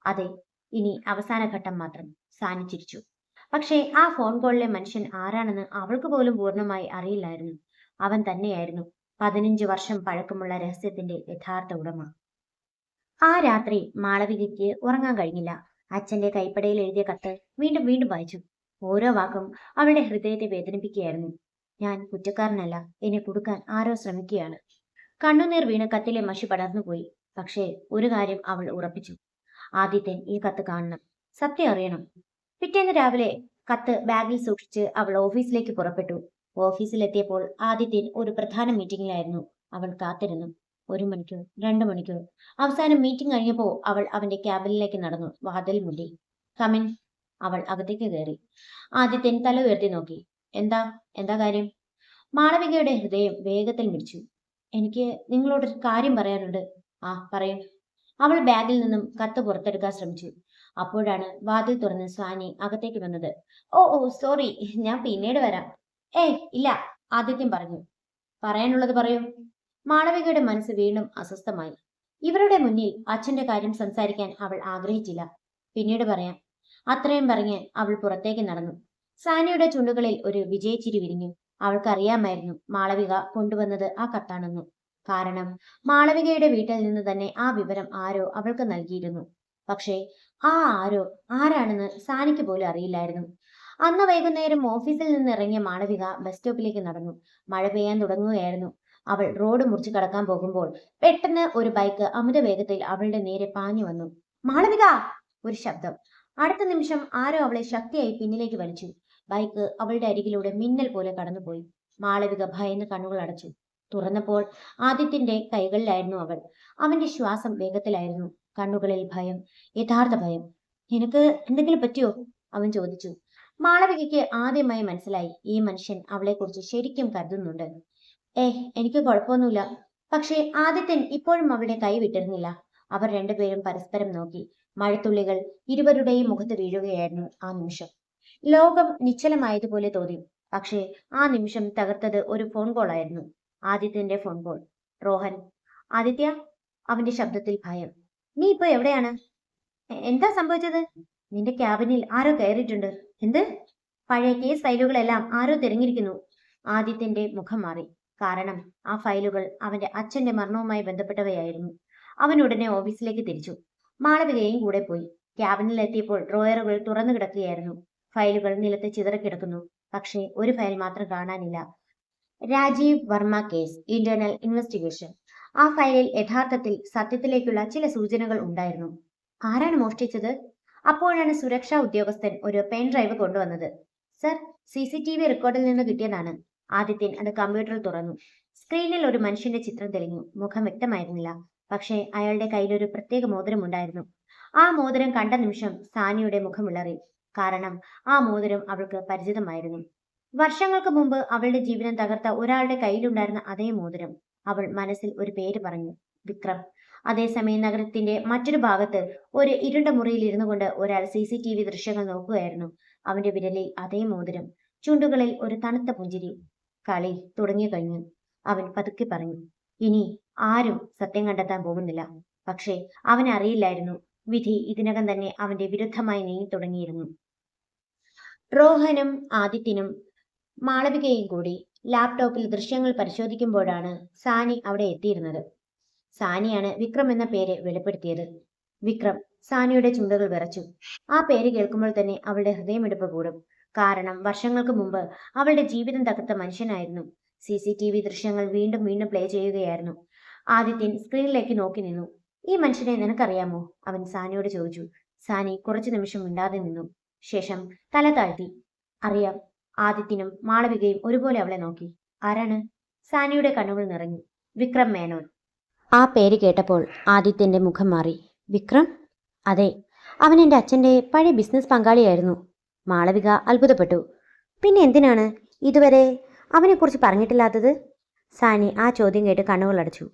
അതെ, ഇനി അവസാന ഘട്ടം മാത്രം. സാനി ചിരിച്ചു. പക്ഷേ ആ ഫോൺ കോളിലെ മനുഷ്യൻ ആരാണെന്ന് അവൾക്ക് പോലും പൂർണ്ണമായി അറിയില്ലായിരുന്നു. അവൻ തന്നെയായിരുന്നു 15 വർഷം പഴക്കമുള്ള രഹസ്യത്തിന്റെ യഥാർത്ഥ ഉടമ. ആ രാത്രി മാളവികയ്ക്ക് ഉറങ്ങാൻ കഴിഞ്ഞില്ല. അച്ഛന്റെ കൈപ്പടയിൽ എഴുതിയ കത്ത് വീണ്ടും വീണ്ടും വായിച്ചു. ഓരോ വാക്കും അവളുടെ ഹൃദയത്തെ വേദനിപ്പിക്കുകയായിരുന്നു. ഞാൻ കുറ്റക്കാരനല്ല. എന്നെ കുടുക്കാൻ ആരോ ശ്രമിക്കുകയാണ്. കണ്ണുനീർ വീണ് കത്തിലെ മഷി പടർന്നുപോയി. പക്ഷേ ഒരു കാര്യം അവൾ ഉറപ്പിച്ചു. ആദിത്യൻ ഈ കത്ത് കാണണം. സത്യം അറിയണം. പിറ്റേന്ന് രാവിലെ കത്ത് ബാഗിൽ സൂക്ഷിച്ച് അവൾ ഓഫീസിലേക്ക് പുറപ്പെട്ടു. ഓഫീസിലെത്തിയപ്പോൾ ആദിത്യൻ ഒരു പ്രധാന മീറ്റിംഗിലായിരുന്നു. അവൾ കാത്തിരുന്നു. 1 മണിക്കൂർ, 2 മണിക്കൂർ. അവസാനം മീറ്റിംഗ് കഴിഞ്ഞപ്പോൾ അവൾ അവന്റെ ക്യാബിനിലേക്ക് നടന്നു. വാതിൽ മുട്ടി. കമിൻ. അവൾ അകത്തേക്ക് കയറി. ആദിത്യൻ തല ഉയർത്തി നോക്കി. എന്താ എന്താ കാര്യം? മാളവികയുടെ ഹൃദയം വേഗത്തിൽ മിടിച്ചു. എനിക്ക് നിങ്ങളോടൊരു കാര്യം പറയാനുണ്ട്. ആ, പറയും. അവൾ ബാഗിൽ നിന്നും കത്ത് പുറത്തെടുക്കാൻ ശ്രമിച്ചു. അപ്പോഴാണ് വാതിൽ തുറന്ന് സാനി അകത്തേക്ക് വന്നത്. ഓ ഓ സോറി, ഞാൻ പിന്നീട് വരാം. ഏയ് ഇല്ല, ആദിത്യൻ പറഞ്ഞു. പറയാനുള്ളത് പറയൂ. മാളവികയുടെ മനസ്സ് വീണ്ടും അസ്വസ്ഥമായി. ഇവരുടെ മുന്നിൽ അച്ഛന്റെ കാര്യം സംസാരിക്കാൻ അവൾ ആഗ്രഹിച്ചില്ല. പിന്നീട് പറയാം. അത്രയും പറഞ്ഞ് അവൾ പുറത്തേക്ക് നടന്നു. സാനിയുടെ ചുണ്ടുകളിൽ ഒരു വിജയച്ചിരി വിരിഞ്ഞു. അവൾക്കറിയാമായിരുന്നു മാളവിക കൊണ്ടുവന്നത് ആ കത്താണെന്നു. കാരണം മാളവികയുടെ വീട്ടിൽ നിന്ന് തന്നെ ആ വിവരം ആരോ അവൾക്ക് നൽകിയിരുന്നു. പക്ഷേ ആ ആരോ ആരാണെന്ന് സാനിക്ക് പോലും അറിയില്ലായിരുന്നു. അന്ന് വൈകുന്നേരം ഓഫീസിൽ നിന്ന് ഇറങ്ങിയ മാളവിക ബസ് സ്റ്റോപ്പിലേക്ക് നടന്നു. മഴ പെയ്യാൻ തുടങ്ങുകയായിരുന്നു. അവൾ റോഡ് മുറിച്ച് കടക്കാൻ പോകുമ്പോൾ പെട്ടെന്ന് ഒരു ബൈക്ക് അമിത വേഗത്തിൽ അവളുടെ നേരെ പാഞ്ഞു വന്നു. മാളവിക! ഒരു ശബ്ദം. അടുത്ത നിമിഷം ആരോ അവളെ ശക്തിയായി പിന്നിലേക്ക് വലിച്ചു. ബൈക്ക് അവളുടെ അരികിലൂടെ മിന്നൽ പോലെ കടന്നുപോയി. മാളവിക ഭയന്ന് കണ്ണുകൾ അടച്ചു. തുറന്നപ്പോൾ ആദിത്യന്റെ കൈകളിലായിരുന്നു അവൾ. അവന്റെ ശ്വാസം വേഗത്തിലായിരുന്നു. കണ്ണുകളിൽ ഭയം, യഥാർത്ഥ ഭയം. നിനക്ക് എന്തെങ്കിലും പറ്റിയോ? അവൻ ചോദിച്ചു. മാളവികയ്ക്ക് ആദ്യമായി മനസ്സിലായി ഈ മനുഷ്യൻ അവളെക്കുറിച്ച് ശരിക്കും കരുതുന്നുണ്ട്. എനിക്ക് കുഴപ്പമൊന്നുമില്ല. പക്ഷേ ആദിത്യൻ ഇപ്പോഴും അവളുടെ കൈ വിട്ടിരുന്നില്ല. അവർ രണ്ടുപേരും പരസ്പരം നോക്കി. മഴത്തുള്ളികൾ ഇരുവരുടെയും മുഖത്ത് വീഴുകയായിരുന്നു ആ നിമിഷം. ലോകം നിശ്ചലമായതുപോലെ തോന്നി. പക്ഷേ ആ നിമിഷം തകർത്തത് ഒരു ഫോൺ കോൾ ആയിരുന്നു. ആദിത്യന്റെ ഫോൺ കോൾ. റോഹൻ. ആദിത്യ. അവന്റെ ശബ്ദത്തിൽ ഭയം. നീ ഇപ്പൊ എവിടെയാണ്? എന്താ സംഭവിച്ചത്? നിന്റെ ക്യാബിനിൽ ആരോ കയറിയിട്ടുണ്ട്. എന്ത്? പഴയ കേസ് ഫയലുകളെല്ലാം ആരോ തിരഞ്ഞിരിക്കുന്നു. ആദിത്യന്റെ മുഖം മാറി. കാരണം ആ ഫയലുകൾ അവന്റെ അച്ഛന്റെ മരണവുമായി ബന്ധപ്പെട്ടവയായിരുന്നു. അവൻ ഉടനെ ഓഫീസിലേക്ക് തിരിച്ചു. മാളവികയും കൂടെ പോയി. ക്യാബിനിലെത്തിയപ്പോൾ ഡ്രോയറുകൾ തുറന്നു കിടക്കുകയായിരുന്നു. ഫയലുകൾ നിലത്ത് ചിതറിക്കിടക്കുന്നു. പക്ഷേ ഒരു ഫയൽ മാത്രം കാണാനില്ല. Rajiv Varma case internal investigation. ആ ഫയലിൽ യഥാർത്ഥത്തിൽ സത്യത്തിലേക്കുള്ള ചില സൂചനകൾ ഉണ്ടായിരുന്നു. ആരാണ് മോഷ്ടിച്ചത്? അപ്പോഴാണ് സുരക്ഷാ ഉദ്യോഗസ്ഥൻ ഒരു പെൻ ഡ്രൈവ് കൊണ്ടുവന്നത്. സർ, CCTV റെക്കോർഡിൽ നിന്ന് കിട്ടിയതാണ്. ആദിത്യൻ അത് കമ്പ്യൂട്ടറിൽ തുറന്നു. സ്ക്രീനിൽ ഒരു മനുഷ്യന്റെ ചിത്രം തെളിഞ്ഞു. മുഖം വ്യക്തമായിരുന്നില്ല. പക്ഷേ അയാളുടെ കയ്യിലൊരു പ്രത്യേക മോതിരം ഉണ്ടായിരുന്നു. ആ മോതിരം കണ്ട നിമിഷം സാനിയുടെ മുഖം വിളറി. കാരണം ആ മോതിരം അവൾക്ക് പരിചിതമായിരുന്നു. വർഷങ്ങൾക്ക് മുമ്പ് അവളുടെ ജീവിതം തകർത്ത ഒരാളുടെ കയ്യിലുണ്ടായിരുന്ന അതേ മോതിരം. അവൾ മനസ്സിൽ ഒരു പേര് പറഞ്ഞു: വിക്രം. അതേസമയം നഗരത്തിന്റെ മറ്റൊരു ഭാഗത്ത് ഒരു ഇരുണ്ട മുറിയിൽ ഇരുന്നു കൊണ്ട് ഒരാൾ CCTV ദൃശ്യങ്ങൾ നോക്കുകയായിരുന്നു. അവന്റെ വിരലിൽ അതേ മോതിരം, ചുണ്ടുകളിൽ ഒരു തണുത്ത പുഞ്ചിരി. കളി തുടങ്ങി കഴിഞ്ഞു. അവൻ പതുക്കെ പറഞ്ഞു: ഇനി ആരും സത്യം കണ്ടെത്താൻ പോകുന്നില്ല. പക്ഷേ അവനറിയില്ലായിരുന്നു, വിധി ഇതിനകം തന്നെ അവന്റെ വിരുദ്ധമായി നീങ്ങി തുടങ്ങിയിരുന്നു. റോഹനും ആദിത്യനും മാളവികയും കൂടി ലാപ്ടോപ്പിൽ ദൃശ്യങ്ങൾ പരിശോധിക്കുമ്പോഴാണ് സാനി അവിടെ എത്തിയിരുന്നത്. സാനിയാണ് വിക്രം എന്ന പേര് വെളിപ്പെടുത്തിയത്. വിക്രം. സാനിയുടെ ചുണ്ടുകൾ വിറച്ചു. ആ പേര് കേൾക്കുമ്പോൾ തന്നെ അവളുടെ ഹൃദയമിടിപ്പ് കൂടും. കാരണം വർഷങ്ങൾക്ക് മുമ്പ് അവളുടെ ജീവിതം തകർത്ത മനുഷ്യനായിരുന്നു. CCTV ദൃശ്യങ്ങൾ വീണ്ടും വീണ്ടും പ്ലേ ചെയ്യുകയായിരുന്നു. ആദിത്യൻ സ്ക്രീനിലേക്ക് നോക്കി നിന്നു. ഈ മനുഷ്യനെ നിനക്കറിയാമോ? അവൻ സാനിയോട് ചോദിച്ചു. സാനി കുറച്ചു നിമിഷം മിണ്ടാതെ നിന്നു. ശേഷം തല താഴ്ത്തി. അറിയാം. ആദിത്യനും മാളവികയും ഒരുപോലെ അവളെ നോക്കി. ആരാണ്? സാനിയുടെ കണ്ണുകൾ നിറഞ്ഞു. വിക്രം മേനോൻ. ആ പേര് കേട്ടപ്പോൾ ആദിത്യന്റെ മുഖം മാറി. വിക്രം? അതെ, അവൻ എൻ്റെ അച്ഛൻ്റെ പഴയ ബിസിനസ് പങ്കാളിയായിരുന്നു. മാളവിക അത്ഭുതപ്പെട്ടു. പിന്നെ എന്തിനാണ് ഇതുവരെ അവനെക്കുറിച്ച് പറഞ്ഞിട്ടില്ലാത്തത്? സാനി ആ ചോദ്യം കേട്ട് കണ്ണുകൾ അടച്ചു.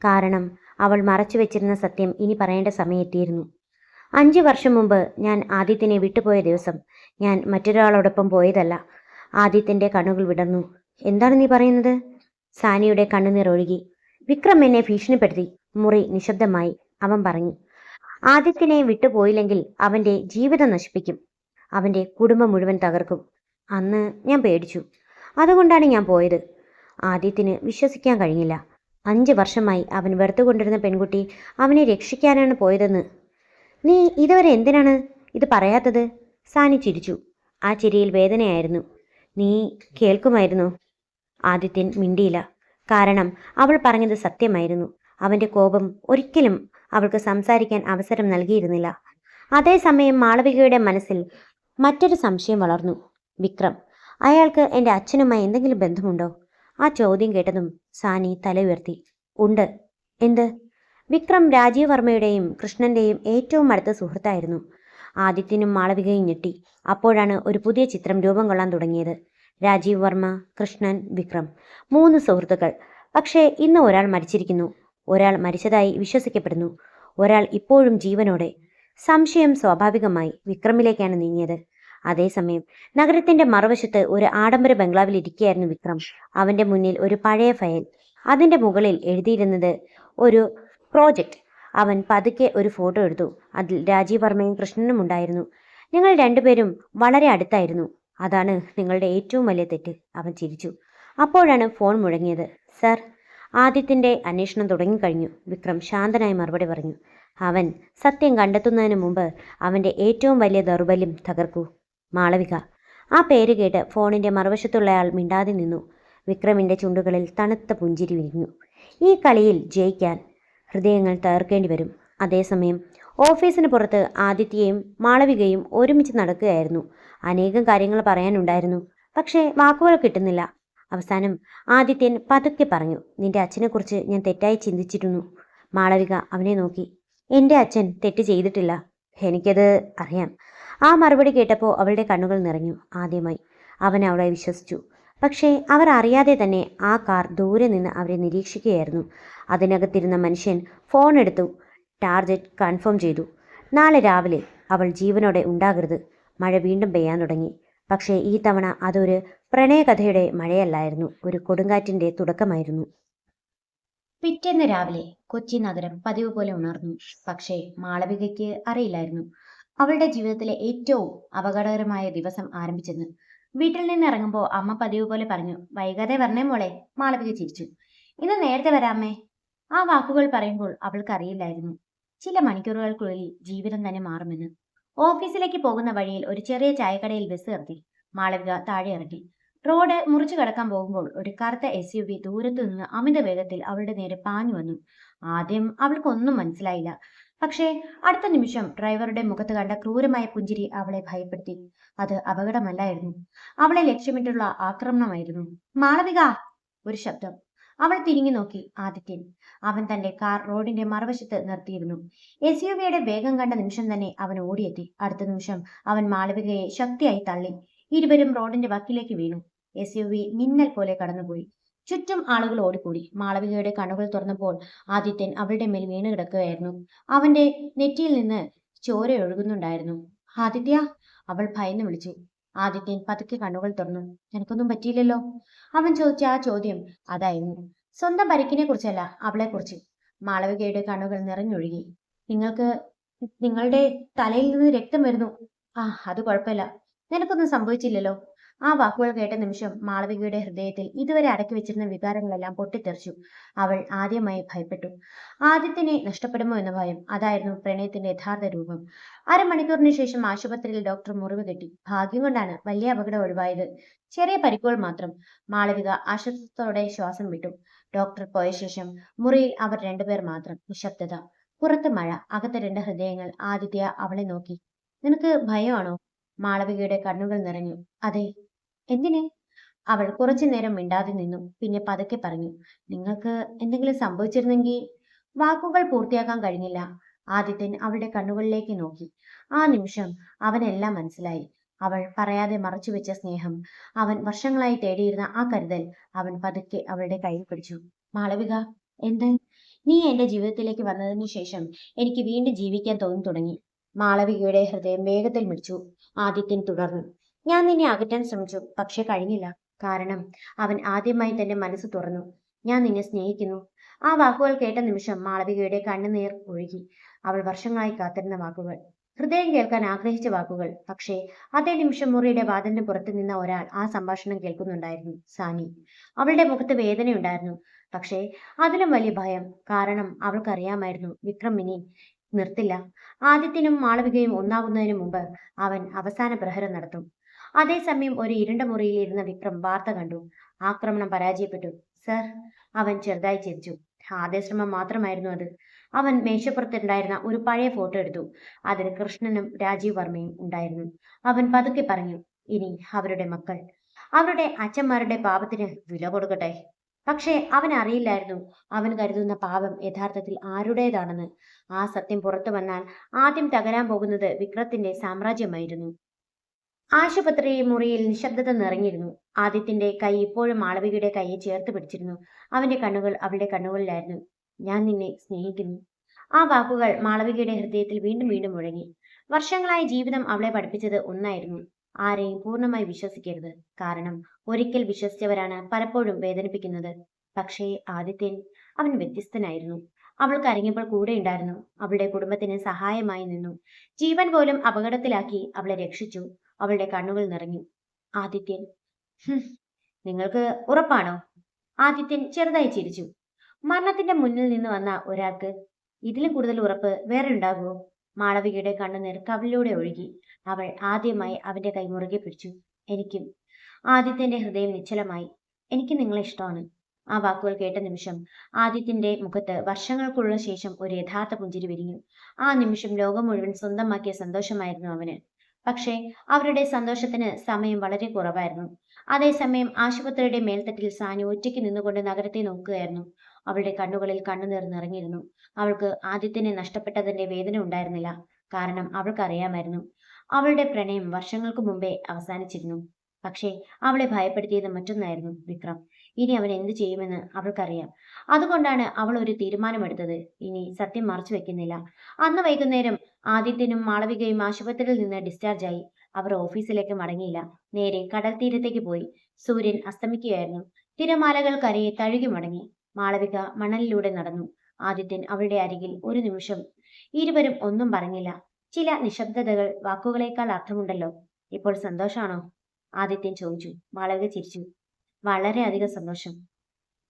കാരണം അവൾ മറച്ചു വെച്ചിരുന്ന സത്യം ഇനി പറയേണ്ട സമയമെത്തിയിരുന്നു. 5 വർഷം മുമ്പ് ഞാൻ ആദിത്യനെ വിട്ടുപോയ ദിവസം ഞാൻ മറ്റൊരാളോടൊപ്പം പോയതല്ല. ആദിത്യന്റെ കണ്ണുകൾ വിടർന്നു. എന്താണ് നീ പറയുന്നത്? സാനിയുടെ കണ്ണുനീർ ഒഴുകി. വിക്രം എന്നെ ഭീഷണിപ്പെടുത്തി. മുറി നിശബ്ദമായി. അവൻ പറഞ്ഞു, ആദിത്യനെ വിട്ടുപോയില്ലെങ്കിൽ അവന്റെ ജീവിതം നശിപ്പിക്കും. അവന്റെ കുടുംബം മുഴുവൻ തകർക്കും. അന്ന് ഞാൻ പേടിച്ചു. അതുകൊണ്ടാണ് ഞാൻ പോയത്. ആദിത്യന് വിശ്വസിക്കാൻ കഴിഞ്ഞില്ല. 5 വർഷമായി അവൻ വെറുത്തുകൊണ്ടിരുന്ന പെൺകുട്ടി അവനെ രക്ഷിക്കാനാണ് പോയതെന്ന്. നീ ഇതുവരെ എന്തിനാണ് ഇത് പറയാത്തത്? സാനി ചിരിച്ചു. ആ ചിരിയിൽ വേദനയായിരുന്നു. നീ കേൾക്കുമായിരുന്നോ? ആദിത്യൻ മിണ്ടിയില്ല. കാരണം അവൾ പറഞ്ഞത് സത്യമായിരുന്നു. അവന്റെ കോപം ഒരിക്കലും അവൾക്ക് സംസാരിക്കാൻ അവസരം നൽകിയിരുന്നില്ല. അതേസമയം മാളവികയുടെ മനസ്സിൽ മറ്റൊരു സംശയം വളർന്നു. വിക്രം, അയാൾക്ക് എൻ്റെ അച്ഛനുമായി എന്തെങ്കിലും ബന്ധമുണ്ടോ? ആ ചോദ്യം കേട്ടതും സാനി തല ഉയർത്തി. ഉണ്ട്. എന്ത്? വിക്രം രാജീവ് വർമ്മയുടെയും കൃഷ്ണന്റെയും ഏറ്റവും അടുത്ത സുഹൃത്തായിരുന്നു. ആദിത്യനും മാളവികയും ഞെട്ടി. അപ്പോഴാണ് ഒരു പുതിയ ചിത്രം രൂപം കൊള്ളാൻ തുടങ്ങിയത്. രാജീവ് വർമ്മ, കൃഷ്ണൻ, വിക്രം, 3 സുഹൃത്തുക്കൾ. പക്ഷേ ഇന്ന് ഒരാൾ മരിച്ചിരിക്കുന്നു. ഒരാൾ മരിച്ചതായി വിശ്വസിക്കപ്പെടുന്നു. ഒരാൾ ഇപ്പോഴും ജീവനോടെ. സംശയം സ്വാഭാവികമായി വിക്രമിലേക്കാണ് നീങ്ങിയത്. അതേസമയം നഗരത്തിന്റെ മറുവശത്ത് ഒരു ആഡംബര ബംഗ്ലാവിൽ ഇരിക്കുകയായിരുന്നു വിക്രം. അവന്റെ മുന്നിൽ ഒരു പഴയ ഫയൽ. അതിന്റെ മുകളിൽ എഴുതിയിരുന്നത് ഒരു പ്രോജക്റ്റ്. അവൻ പതുക്കെ ഒരു ഫോട്ടോ എടുത്തു. അതിൽ രാജീവ് വർമ്മയും കൃഷ്ണനും ഉണ്ടായിരുന്നു. നിങ്ങൾ രണ്ടുപേരും വളരെ അടുത്തായിരുന്നു. അതാണ് നിങ്ങളുടെ ഏറ്റവും വലിയ തെറ്റ്. അവൻ ചിരിച്ചു. അപ്പോഴാണ് ഫോൺ മുഴങ്ങിയത്. സർ, ആദിത്യന്റെ അന്വേഷണം തുടങ്ങിക്കഴിഞ്ഞു. വിക്രം ശാന്തനായി മറുപടി പറഞ്ഞു. അവൻ സത്യം കണ്ടെത്തുന്നതിന് മുമ്പ് അവന്റെ ഏറ്റവും വലിയ ദൗർബല്യം തകർക്കൂ. മാളവിക. ആ പേര് കേട്ട് ഫോണിന്റെ മറുവശത്തുള്ളയാൾ മിണ്ടാതെ നിന്നു. വിക്രമിന്റെ ചുണ്ടുകളിൽ തണുത്ത പുഞ്ചിരി വിരിഞ്ഞു. ഈ കളിയിൽ ജയിക്കാൻ ഹൃദയങ്ങൾ തകർക്കേണ്ടി വരും. അതേസമയം ഓഫീസിന് പുറത്ത് ആദിത്യയും മാളവികയും ഒരുമിച്ച് നടക്കുകയായിരുന്നു. അനേകം കാര്യങ്ങൾ പറയാനുണ്ടായിരുന്നു. പക്ഷേ വാക്കുകൾ കിട്ടുന്നില്ല. അവസാനം ആദിത്യൻ പതുക്കെ പറഞ്ഞു, നിന്റെ അച്ഛനെക്കുറിച്ച് ഞാൻ തെറ്റായി ചിന്തിച്ചിരുന്നു. മാളവിക അവനെ നോക്കി. എൻ്റെ അച്ഛൻ തെറ്റ് ചെയ്തിട്ടില്ല. എനിക്കത് അറിയാം. ആ മറുപടി കേട്ടപ്പോൾ അവളുടെ കണ്ണുകൾ നിറഞ്ഞു. ആദ്യമായി അവൻ അവളെ വിശ്വസിച്ചു. പക്ഷേ അവർ അറിയാതെ തന്നെ ആ കാർ ദൂരെ നിന്ന് അവരെ നിരീക്ഷിക്കുകയായിരുന്നു. അതിനകത്തിരുന്ന മനുഷ്യൻ ഫോൺ എടുത്തു. ടാർഗറ്റ് കൺഫേം ചെയ്തു. നാളെ രാവിലെ അവൾ ജീവനോടെ ഉണ്ടാകരുത്. മഴ വീണ്ടും പെയ്യാൻ തുടങ്ങി. പക്ഷേ ഈ തവണ അതൊരു പ്രണയകഥയുടെ മഴയല്ലായിരുന്നു, ഒരു കൊടുങ്കാറ്റിന്റെ തുടക്കമായിരുന്നു. പിറ്റേന്ന് രാവിലെ കൊച്ചി നഗരം പതിവ് പോലെ ഉണർന്നു. പക്ഷേ മാളവികയ്ക്ക് അറിയില്ലായിരുന്നു അവളുടെ ജീവിതത്തിലെ ഏറ്റവും അപകടകരമായ ദിവസം ആരംഭിച്ചെന്ന്. വീട്ടിൽ നിന്ന് ഇറങ്ങുമ്പോൾ അമ്മ പതിവ് പോലെ പറഞ്ഞു, വൈകാതെ വരണേ മോളെ. മാളവിക ചിരിച്ചു. ഇന്ന് നേരത്തെ വരാമേ. ആ വാക്കുകൾ പറയുമ്പോൾ അവൾക്കറിയില്ലായിരുന്നു ചില മണിക്കൂറുകൾക്കുള്ളിൽ ജീവിതം തന്നെ മാറുമെന്ന്. ഓഫീസിലേക്ക് പോകുന്ന വഴിയിൽ ഒരു ചെറിയ ചായക്കടയിൽ ബസ് നിർത്തി. മാളവിക താഴെ ഇറങ്ങി. റോഡ് മുറിച്ചു കടക്കാൻ പോകുമ്പോൾ ഒരു കറുത്ത SUV ദൂരത്തു നിന്ന് അമിത വേഗത്തിൽ അവളുടെ നേരെ പാഞ്ഞു വന്നു. ആദ്യം അവൾക്കൊന്നും മനസ്സിലായില്ല. പക്ഷേ അടുത്ത നിമിഷം ഡ്രൈവറുടെ മുഖത്ത് കണ്ട ക്രൂരമായ പുഞ്ചിരി അവളെ ഭയപ്പെടുത്തി. അത് അപകടമല്ലായിരുന്നു, അവളെ ലക്ഷ്യമിട്ടുള്ള ആക്രമണമായിരുന്നു. മാളവിക! ഒരു ശബ്ദം. അവൾ തിരിഞ്ഞു നോക്കി. ആദിത്യൻ. അവൻ തന്റെ കാർ റോഡിന്റെ മറുവശത്ത് നിർത്തിയിരുന്നു. SUVയുടെ വേഗം കണ്ട നിമിഷം തന്നെ അവൻ ഓടിയെത്തി. അടുത്ത നിമിഷം അവൻ മാളവികയെ ശക്തിയായി തള്ളി. ഇരുവരും റോഡിന്റെ വക്കിലേക്ക് വീണു. SUV മിന്നൽ പോലെ കടന്നുപോയി. ചുറ്റും ആളുകൾ ഓടിക്കൂടി. മാളവികയുടെ കണ്ണുകൾ തുറന്നപ്പോൾ ആദിത്യൻ അവളുടെ മേൽ വീണ് കിടക്കുകയായിരുന്നു. അവന്റെ നെറ്റിയിൽ നിന്ന് ചോരയൊഴുകുന്നുണ്ടായിരുന്നു. ആദിത്യ! അവൾ ഭയന്ന് വിളിച്ചു. ആദിത്യൻ പതുക്കെ കണ്ണുകൾ തുറന്നു. നിനക്കൊന്നും പറ്റിയില്ലല്ലോ? അവൻ ചോദിച്ച ആ ചോദ്യം അതായിരുന്നു. സ്വന്തം പരിക്കിനെ കുറിച്ചല്ല, അവളെക്കുറിച്ച്. മാളവികയുടെ കണ്ണുകൾ നിറഞ്ഞൊഴുകി. നിങ്ങളുടെ തലയിൽ നിന്ന് രക്തം വരുന്നു. ആ, അത് കുഴപ്പമില്ല. നിനക്കൊന്നും സംഭവിച്ചില്ലല്ലോ. ആ വാക്കുകൾ കേട്ട നിമിഷം മാളവികയുടെ ഹൃദയത്തിൽ ഇതുവരെ അടക്കി വെച്ചിരുന്ന വികാരങ്ങളെല്ലാം പൊട്ടിത്തെറിച്ചു. അവൾ ആദ്യമായി ഭയപ്പെട്ടു. ആദിത്യനെ നഷ്ടപ്പെടുമോ എന്ന ഭയം. അതായിരുന്നു പ്രണയത്തിന്റെ യഥാർത്ഥ രൂപം. അരമണിക്കൂറിന് ശേഷം ആശുപത്രിയിൽ ഡോക്ടർ മുറിവ് കെട്ടി. ഭാഗ്യം കൊണ്ടാണ് വലിയ അപകടം ഒഴിവായത്. ചെറിയ പരിക്കുകൾ മാത്രം. മാളവിക ആശ്വാസത്തോടെ ശ്വാസം വിട്ടു. ഡോക്ടർ പോയ ശേഷം മുറിയിൽ അവർ രണ്ടുപേർ മാത്രം. നിശബ്ദത. പുറത്ത് മഴ, അകത്ത് രണ്ട് ഹൃദയങ്ങൾ. ആദിത്യ അവളെ നോക്കി. നിനക്ക് ഭയമാണോ? മാളവികയുടെ കണ്ണുകൾ നിറഞ്ഞു. അതെ. എന്തിന്? അവൾ കുറച്ചു നേരം മിണ്ടാതെ നിന്നു. പിന്നെ പതുക്കെ പറഞ്ഞു, നിങ്ങൾക്ക് എന്തെങ്കിലും സംഭവിച്ചിരുന്നെങ്കിൽ. വാക്കുകൾ പൂർത്തിയാക്കാൻ കഴിഞ്ഞില്ല. ആദിത്യൻ അവളുടെ കണ്ണുകളിലേക്ക് നോക്കി. ആ നിമിഷം അവനെല്ലാം മനസ്സിലായി. അവൾ പറയാതെ മറച്ചുവെച്ച സ്നേഹം, അവൻ വർഷങ്ങളായി തേടിയിരുന്ന ആ കരുതൽ. അവൻ പതുക്കെ അവളുടെ കയ്യിൽ പിടിച്ചു. മാളവിക, എന്ത്? നീ എന്റെ ജീവിതത്തിലേക്ക് വന്നതിനു ശേഷം എനിക്ക് വീണ്ടും ജീവിക്കാൻ തോന്നി തുടങ്ങി. മാളവികയുടെ ഹൃദയം വേഗത്തിൽ മിടിച്ചു. ആദിത്യൻ തുടർന്നു. ഞാൻ നിന്നെ അകറ്റാൻ ശ്രമിച്ചു, പക്ഷെ കഴിഞ്ഞില്ല. കാരണം അവൻ ആദ്യമായി തന്റെ മനസ്സ് തുറന്നു. ഞാൻ നിന്നെ സ്നേഹിക്കുന്നു. ആ വാക്കുകൾ കേട്ട നിമിഷം മാളവികയുടെ കണ്ണുനീർ ഒഴുകി. അവൾ വർഷങ്ങളായി കാത്തിരുന്ന വാക്കുകൾ, ഹൃദയം കേൾക്കാൻ ആഗ്രഹിച്ച വാക്കുകൾ. പക്ഷേ അതേ നിമിഷം മുറിയുടെ വാതിലിന് പുറത്തു നിന്ന ഒരാൾ ആ സംഭാഷണം കേൾക്കുന്നുണ്ടായിരുന്നു. സാനി. അവളുടെ മുഖത്ത് വേദനയുണ്ടായിരുന്നു, പക്ഷേ അതിലും വലിയ ഭയം. കാരണം അവൾക്കറിയാമായിരുന്നു വിക്രം ഇനി നിർത്തില്ല. ആദിത്യനും മാളവികയും ഒന്നാകുന്നതിന് മുമ്പ് അവൻ അവസാന പ്രഹരം നടത്തും. അതേസമയം ഒരു ഇരുണ്ട മുറിയിൽ ഇരുന്ന വിക്രം വാർത്ത കണ്ടു. ആക്രമണം പരാജയപ്പെട്ടു. സർ. അവൻ ചെറുതായി ചിരിച്ചു. ആദ്യ ശ്രമം മാത്രമായിരുന്നു അത്. അവൻ മേശപ്പുറത്തുണ്ടായിരുന്ന ഒരു പഴയ ഫോട്ടോ എടുത്തു. അതിൽ കൃഷ്ണനും രാജീവ് വർമ്മയും ഉണ്ടായിരുന്നു. അവൻ പതുക്കെ പറഞ്ഞു, ഇനി അവരുടെ മക്കൾ അവരുടെ അച്ഛന്മാരുടെ പാപത്തിന് വില കൊടുക്കട്ടെ. പക്ഷേ അവൻ അറിയില്ലായിരുന്നു, അവൻ കരുതുന്ന പാപം യഥാർത്ഥത്തിൽ ആരുടേതാണെന്ന്. ആ സത്യം പുറത്തു വന്നാൽ ആദ്യം തകരാൻ പോകുന്നത് വിക്രത്തിന്റെ സാമ്രാജ്യമായിരുന്നു. ആശുപത്രി മുറിയിൽ നിശബ്ദത നിറഞ്ഞിരുന്നു. ആദിത്യന്റെ കൈ ഇപ്പോഴും മാളവികയുടെ കൈയെ ചേർത്ത് പിടിച്ചിരുന്നു. അവന്റെ കണ്ണുകൾ അവളുടെ കണ്ണുകളിലായിരുന്നു. ഞാൻ നിന്നെ സ്നേഹിക്കുന്നു. ആ വാക്കുകൾ മാളവികയുടെ ഹൃദയത്തിൽ വീണ്ടും വീണ്ടും മുഴങ്ങി. വർഷങ്ങളായി ജീവിതം അവളെ പഠിപ്പിച്ചത് ഒന്നായിരുന്നു, ആരെയും പൂർണ്ണമായി വിശ്വസിക്കരുത്. കാരണം ഒരിക്കൽ വിശ്വസിച്ചവരാണ് പലപ്പോഴും വേദനിപ്പിക്കുന്നത്. പക്ഷേ ആദിത്യൻ, അവൻ വ്യത്യസ്തനായിരുന്നു. അവൾ കരഞ്ഞപ്പോൾ കൂടെ ഉണ്ടായിരുന്നു. അവളുടെ കുടുംബത്തിന് സഹായമായി നിന്നു. ജീവൻ പോലും അപകടത്തിലാക്കി അവളെ രക്ഷിച്ചു. അവളുടെ കണ്ണുകൾ നിറഞ്ഞു. ആദിത്യൻ. നിങ്ങൾക്ക് ഉറപ്പാണോ? ആദിത്യൻ ചെറുതായി ചിരിച്ചു. മരണത്തിന്റെ മുന്നിൽ നിന്ന് വന്ന ഒരാൾക്ക് ഇതിലും കൂടുതൽ ഉറപ്പ് വേറെ ഉണ്ടാകുമോ? മാളവികയുടെ കണ്ണുനീർ കവിളിലൂടെ ഒഴുകി. അവൾ ആദ്യമായി അവന്റെ കൈ മുറുകെ പിടിച്ചു. എനിക്കും. ആദിത്യന്റെ ഹൃദയം നിശ്ചലമായി. എനിക്ക് നിങ്ങളെ ഇഷ്ടമാണ്. ആ വാക്കുകൾ കേട്ട നിമിഷം ആദിത്യന്റെ മുഖത്ത് വർഷങ്ങൾക്കുള്ള ശേഷം ഒരു യഥാർത്ഥ പുഞ്ചിരി വിരിഞ്ഞു. ആ നിമിഷം ലോകം മുഴുവൻ സ്വന്തമാക്കിയ സന്തോഷമായിരുന്നു അവന്. പക്ഷേ അവരുടെ സന്തോഷത്തിന് സമയം വളരെ കുറവായിരുന്നു. അതേസമയം ആശുപത്രിയുടെ മേൽത്തട്ടിൽ സാനി ഒറ്റയ്ക്ക് നിന്നുകൊണ്ട് നഗരത്തെ നോക്കുകയായിരുന്നു. അവളുടെ കണ്ണുകളിൽ കണ്ണുനീർ നിറഞ്ഞിരുന്നു. അവൾക്ക് ആദിത്യനെ നഷ്ടപ്പെട്ടതിന്റെ വേദന ഉണ്ടായിരുന്നില്ല. കാരണം അവൾക്കറിയാമായിരുന്നു, അവളുടെ പ്രണയം വർഷങ്ങൾക്ക് മുമ്പേ അവസാനിച്ചിരുന്നു. പക്ഷേ അവളെ ഭയപ്പെടുത്തിയത് മറ്റൊന്നായിരുന്നു, വിക്രം. ഇനി അവൻ എന്തു ചെയ്യുമെന്ന് അവൾക്കറിയാം. അതുകൊണ്ടാണ് അവൾ ഒരു തീരുമാനമെടുത്തത്. ഇനി സത്യം മറച്ചു വെക്കുന്നില്ല. അന്ന് വൈകുന്നേരം ആദിത്യനും മാളവികയും ആശുപത്രിയിൽ നിന്ന് ഡിസ്ചാർജായി. അവർ ഓഫീസിലേക്ക് മടങ്ങിയില്ല. നേരെ കടൽ തീരത്തേക്ക് പോയി. സൂര്യൻ അസ്തമിക്കുകയായിരുന്നു. തിരമാലകൾ കരയെ തഴുകി മടങ്ങി. മാളവിക മണലിലൂടെ നടന്നു. ആദിത്യൻ അവളുടെ അരികിൽ ഒരു നിമിഷം. ഇരുവരും ഒന്നും പറഞ്ഞില്ല. ചില നിശബ്ദതകൾ വാക്കുകളേക്കാൾ അർത്ഥമുണ്ടല്ലോ. ഇപ്പോൾ സന്തോഷാണോ? ആദിത്യൻ ചോദിച്ചു. മാളവിക ചിരിച്ചു. വളരെയധികം സന്തോഷം.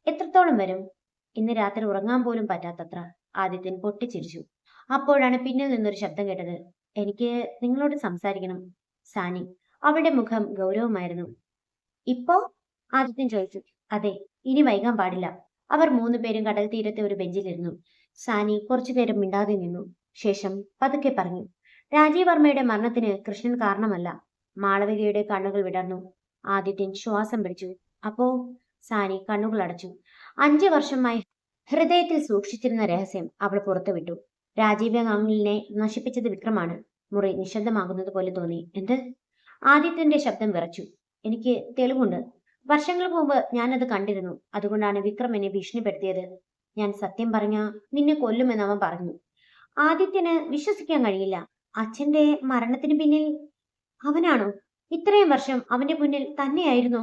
എത്രത്തോളം വരും? ഇന്ന് രാത്രി ഉറങ്ങാൻ പോലും പറ്റാത്തത്ര. ആദിത്യൻ പൊട്ടിച്ചിരിച്ചു. അപ്പോഴാണ് പിന്നിൽ നിന്നൊരു ശബ്ദം കേട്ടത്. എനിക്ക് നിങ്ങളോട് സംസാരിക്കണം. സാനി. അവളുടെ മുഖം ഗൗരവമായിരുന്നു. ഇപ്പോ? ആദിത്യൻ ചോദിച്ചു. അതെ, ഇനി വൈകാൻ പാടില്ല. അവർ 3 പേരും കടൽ തീരത്തെ ഒരു ബെഞ്ചിലിരുന്നു. സാനി കുറച്ചുനേരം മിണ്ടാതെ നിന്നു. ശേഷം പതുക്കെ പറഞ്ഞു. രാജീവ് വർമ്മയുടെ മരണത്തിന് കൃഷ്ണൻ കാരണമല്ല. മാളവികയുടെ കണ്ണുകൾ വിടർന്നു. ആദിത്യൻ ശ്വാസം പിടിച്ചു. അപ്പോ? സാനി കണ്ണുകൾ അടച്ചു. 5 വർഷമായി ഹൃദയത്തിൽ സൂക്ഷിച്ചിരുന്ന രഹസ്യം അവൾ പുറത്തുവിട്ടു. രാജീവ് അങ്കിളിനെ നശിപ്പിച്ചത് വിക്രമാണ്. മുറി നിശബ്ദമാകുന്നത് പോലെ തോന്നി. എന്ത്? ആദിത്യന്റെ ശബ്ദം വിറച്ചു. എനിക്ക് തെളിവുണ്ട്. വർഷങ്ങൾക്ക് മുമ്പ് ഞാനത് കണ്ടിരുന്നു. അതുകൊണ്ടാണ് വിക്രം എന്നെ ഭീഷണിപ്പെടുത്തിയത്. ഞാൻ സത്യം പറഞ്ഞ നിന്നെ കൊല്ലുമെന്ന് അവൻ പറഞ്ഞു. ആദിത്യന് വിശ്വസിക്കാൻ കഴിയില്ല. അച്ഛന്റെ മരണത്തിന് പിന്നിൽ അവനാണോ? ഇത്രയും വർഷം അവന്റെ മുന്നിൽ തന്നെയായിരുന്നു.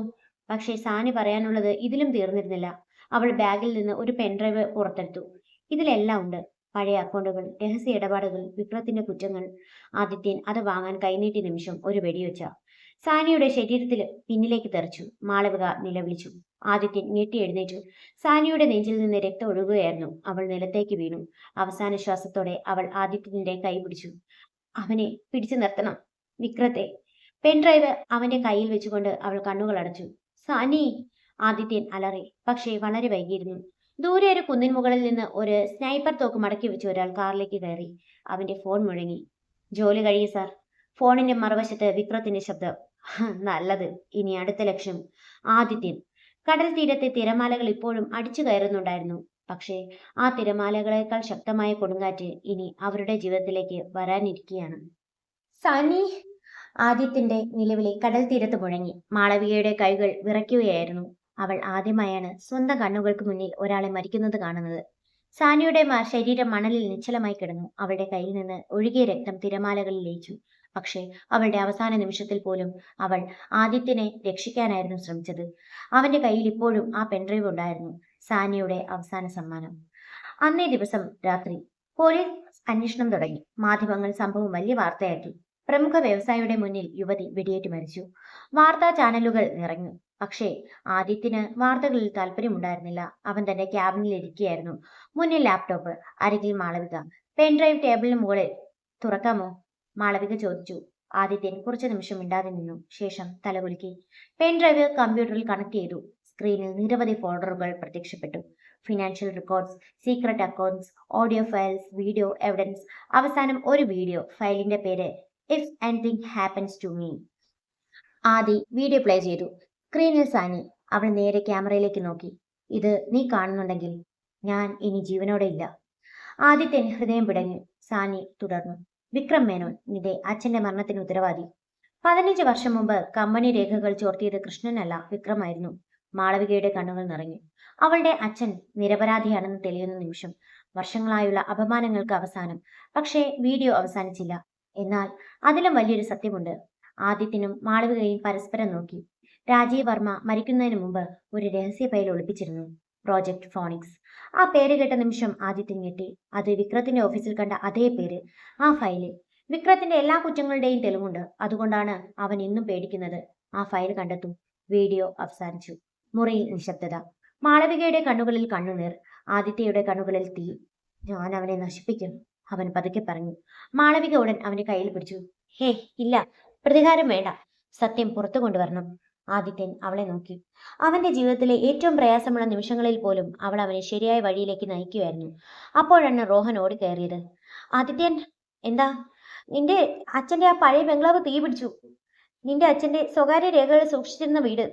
പക്ഷേ സാനി പറയാനുള്ളത് ഇതിലും തീർന്നിരുന്നില്ല. അവൾ ബാഗിൽ നിന്ന് ഒരു പെൻഡ്രൈവ് പുറത്തെടുത്തു. ഇതിലെല്ലാം ഉണ്ട്. പഴയ അക്കൗണ്ടുകൾ, രഹസ്യ ഇടപാടുകൾ, വിക്രത്തിന്റെ കുറ്റങ്ങൾ. ആദിത്യൻ അത് വാങ്ങാൻ കൈനീട്ടിയ നിമിഷം ഒരു വെടിവെച്ച സാനിയുടെ ശരീരത്തിൽ പിന്നിലേക്ക് തെറിച്ചു. മാളവിക നിലവിളിച്ചു. ആദിത്യൻ ഞെട്ടി എഴുന്നേറ്റു. സാനിയുടെ നെഞ്ചിൽ നിന്ന് രക്തം ഒഴുകുകയായിരുന്നു. അവൾ നിലത്തേക്ക് വീണു. അവസാന ശ്വാസത്തോടെ അവൾ ആദിത്യന്റെ കൈ പിടിച്ചു. അവനെ പിടിച്ചു നിർത്തണം. വിക്രത്തെ. പെൻഡ്രൈവ് അവന്റെ കയ്യിൽ വെച്ചുകൊണ്ട് അവൾ കണ്ണുകൾ അടച്ചു. സാനി! ആദിത്യൻ അലറി. പക്ഷേ വളരെ വൈകിയിരുന്നു. ദൂരെ ഒരു കുന്നിൻ മുകളിൽ നിന്ന് ഒരു സ്നൈപ്പർ തോക്ക് മടക്കി വെച്ച് ഒരാൾ കാറിലേക്ക് കയറി. അവന്റെ ഫോൺ മുഴങ്ങി. ജോലി കഴിയും സാർ. ഫോണിന്റെ മറുവശത്ത് വിക്രത്തിന്റെ ശബ്ദം. നല്ലത്. ഇനി അടുത്ത ലക്ഷ്യം. ആദിത്യൻ. കടൽ തീരത്തെ തിരമാലകൾ ഇപ്പോഴും അടിച്ചു കയറുന്നുണ്ടായിരുന്നു. പക്ഷേ ആ തിരമാലകളേക്കാൾ ശക്തമായ കൊടുങ്കാറ്റ് ഇനി അവരുടെ ജീവിതത്തിലേക്ക് വരാനിരിക്കുകയാണ്. സാനി! ആദിത്യന്റെ നിലവിളി കടൽ തീരത്ത് മുഴങ്ങി. മാളവികയുടെ കൈകൾ വിറയ്ക്കുകയായിരുന്നു. അവൾ ആദ്യമായാണ് സ്വന്തം കണ്ണുകൾക്ക് മുന്നിൽ ഒരാളെ മരിക്കുന്നത് കാണുന്നത്. സാനിയുടെ ശരീരം മണലിൽ നിശ്ചലമായി കിടന്നു. അവളുടെ കയ്യിൽ നിന്ന് ഒഴുകിയ രക്തം തിരമാലകളിൽ ലയിച്ചു. പക്ഷേ അവളുടെ അവസാന നിമിഷത്തിൽ പോലും അവൾ ആദിത്യനെ രക്ഷിക്കാനായിരുന്നു ശ്രമിച്ചത്. അവന്റെ കയ്യിൽ ഇപ്പോഴും ആ പെൻഡ്രൈവ് ഉണ്ടായിരുന്നു. സാനിയുടെ അവസാന സമ്മാനം. അന്നേ ദിവസം രാത്രി പോലീസ് അന്വേഷണം തുടങ്ങി. മാധ്യമങ്ങൾ സംഭവം വലിയ വാർത്തയാക്കി. പ്രമുഖ വ്യവസായിയുടെ മുന്നിൽ യുവതി വെടിയേറ്റ് മരിച്ചു. വാർത്താ ചാനലുകൾ നിറഞ്ഞു. പക്ഷേ ആദിത്യന് വാർത്തകളിൽ താല്പര്യമുണ്ടായിരുന്നില്ല. അവൻ തന്റെ ക്യാബിനിൽ ഇരിക്കുകയായിരുന്നു. മുന്നിൽ ലാപ്ടോപ്പ്, അരികിൽ മാളവിക. പെൻഡ്രൈവ് ടേബിളിന് മുകളിൽ. തുറക്കാമോ? മാളവിക ചോദിച്ചു. ആദിത്യൻ കുറച്ചു നിമിഷം മിണ്ടാതെ നിന്നു. ശേഷം തലകുലുക്കി. പെൻഡ്രൈവ് കമ്പ്യൂട്ടറിൽ കണക്ട് ചെയ്തു. സ്ക്രീനിൽ നിരവധി ഫോൾഡറുകൾ പ്രത്യക്ഷപ്പെട്ടു. Financial records, secret accounts, audio files, video evidence. അവസാനം ഒരു വീഡിയോ. ഫയലിന്റെ പേര് if anything happens to me. Adi video play ചെയ്തു. സ്ക്രീനിൽ സാനി. അവൾ നേരെ ക്യാമറയിലേക്ക് നോക്കി. ഇത് നീ കാണുന്നുണ്ടെങ്കിൽ ഞാൻ ഇനി ജീവനോടെ ഇല്ല. ആദിത്യൻ ഹൃദയം പിടഞ്ഞു. സാനി തുടർന്നു. വിക്രം മേനോൻ നിന്റെ അച്ഛന്റെ മരണത്തിന് ഉത്തരവാദി. 15 വർഷം മുമ്പ് കമ്പനി രേഖകൾ ചോർത്തിയത് കൃഷ്ണനല്ല, വിക്രമായിരുന്നു. മാളവികയുടെ കണ്ണുകൾ നിറഞ്ഞു. അവളുടെ അച്ഛൻ നിരപരാധിയാണെന്ന് തെളിയുന്ന നിമിഷം. വർഷങ്ങളായുള്ള അപമാനങ്ങൾക്ക് അവസാനം. പക്ഷേ വീഡിയോ അവസാനിച്ചില്ല. എന്നാൽ അതിലും വലിയൊരു സത്യമുണ്ട്. ആദിത്യനും മാളവികയും പരസ്പരം നോക്കി. രാജീവ് വർമ്മ മരിക്കുന്നതിന് മുമ്പ് ഒരു രഹസ്യ ഫയൽ ഒളിപ്പിച്ചിരുന്നു. Project phonics. ആ പേര് കേട്ട നിമിഷം ആദിത്യൻ ഞെട്ടി. അത് വിക്രത്തിന്റെ ഓഫീസിൽ കണ്ട അതേ പേര്. ആ ഫയലിൽ വിക്രത്തിന്റെ എല്ലാ കുറ്റങ്ങളുടെയും തെളിവുണ്ട്. അതുകൊണ്ടാണ് അവൻ ഇന്നും പേടിക്കുന്നത്. ആ ഫയൽ കണ്ടെത്തും. വീഡിയോ അവസാനിച്ചു. മുറിയിൽ നിശബ്ദത. മാളവികയുടെ കണ്ണുകളിൽ കണ്ണുനീർ. ആദിത്യയുടെ കണ്ണുകളിൽ തീ. ഞാൻ അവനെ നശിപ്പിക്കും, അവൻ പതുക്കെ പറഞ്ഞു. മാളവിക ഉടൻ അവന്റെ കയ്യിൽ പിടിച്ചു. ഹേ ഇല്ല, പ്രതികാരം വേണ്ട. സത്യം പുറത്തു കൊണ്ടുവരണം. ആദിത്യൻ അവളെ നോക്കി. അവന്റെ ജീവിതത്തിലെ ഏറ്റവും പ്രയാസമുള്ള നിമിഷങ്ങളിൽ പോലും അവൾ അവനെ ശരിയായ വഴിയിലേക്ക് നയിക്കുകയായിരുന്നു. അപ്പോഴാണ് റോഹൻ ഓടിക്കയറിയത്. ആദിത്യൻ, എന്താ? നിന്റെ അച്ഛന്റെ ആ പഴയ ബംഗ്ലാവ് തീ പിടിച്ചു. നിന്റെ അച്ഛന്റെ സ്വകാര്യ രേഖകൾ സൂക്ഷിച്ചിരുന്ന വീട്.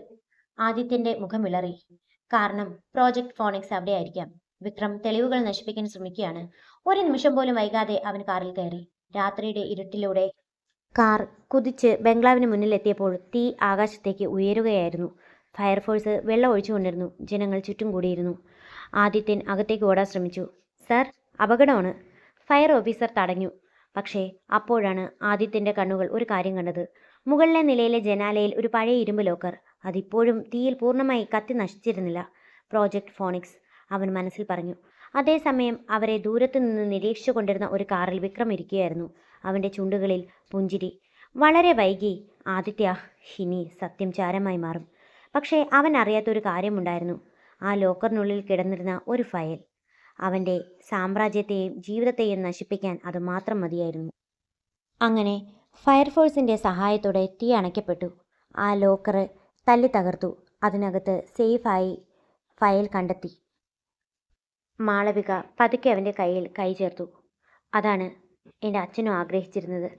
ആദിത്യന്റെ മുഖം വിളറി. കാരണം പ്രോജക്ട് ഫോണിക്സ് അവിടെ ആയിരിക്കാം. വിക്രം തെളിവുകൾ നശിപ്പിക്കാൻ ശ്രമിക്കുകയാണ്. ഒരു നിമിഷം പോലും വൈകാതെ അവൻ കാറിൽ കയറി. രാത്രിയുടെ ഇരുട്ടിലൂടെ കാർ കുതിച്ച് ബംഗ്ലാവിന് മുന്നിലെത്തിയപ്പോൾ തീ ആകാശത്തേക്ക് ഉയരുകയായിരുന്നു. ഫയർഫോഴ്സ് വെള്ളം ഒഴിച്ചുകൊണ്ടിരുന്നു. ജനങ്ങൾ ചുറ്റും കൂടിയിരുന്നു. ആദിത്യൻ അകത്തേക്ക് ഓടാൻ ശ്രമിച്ചു. സർ, അപകടമാണ്. ഫയർ ഓഫീസർ തടഞ്ഞു. പക്ഷേ അപ്പോഴാണ് ആദിത്യന്റെ കണ്ണുകൾ ഒരു കാര്യം കണ്ടത്. മുകളിലെ നിലയിലെ ജനാലയിൽ ഒരു പഴയ ഇരുമ്പ് ലോക്കർ. അതിപ്പോഴും തീയിൽ പൂർണ്ണമായി കത്തി നശിച്ചിരുന്നില്ല. പ്രോജക്ട് ഫോണിക്സ്, അവൻ മനസ്സിൽ പറഞ്ഞു. അതേസമയം അവരെ ദൂരത്തു നിന്ന് നിരീക്ഷിച്ചു കൊണ്ടിരുന്ന ഒരു കാറിൽ വിക്രം ഇരിക്കുകയായിരുന്നു. അവന്റെ ചുണ്ടുകളിൽ പുഞ്ചിരി. വളരെ വൈകി ആദിത്യ ഇനി സത്യം ചാരമായി മാറും. പക്ഷേ അവൻ അറിയാത്തൊരു കാര്യമുണ്ടായിരുന്നു. ആ ലോക്കറിനുള്ളിൽ കിടന്നിരുന്ന ഒരു ഫയൽ. അവൻ്റെ സാമ്രാജ്യത്തെയും ജീവിതത്തെയും നശിപ്പിക്കാൻ അത് മാത്രം മതിയായിരുന്നു. അങ്ങനെ ഫയർഫോഴ്സിൻ്റെ സഹായത്തോടെ തീ അണയ്ക്കപ്പെട്ടു. ആ ലോക്കറ് തല്ലി തകർത്തു. അതിനകത്ത് സേഫായി ഫയൽ കണ്ടെത്തി. മാളവിക പതുക്കെ അവൻ്റെ കയ്യിൽ കൈ ചേർത്തു. അതാണ് എൻ്റെ അച്ഛനും ആഗ്രഹിച്ചിരുന്നത്.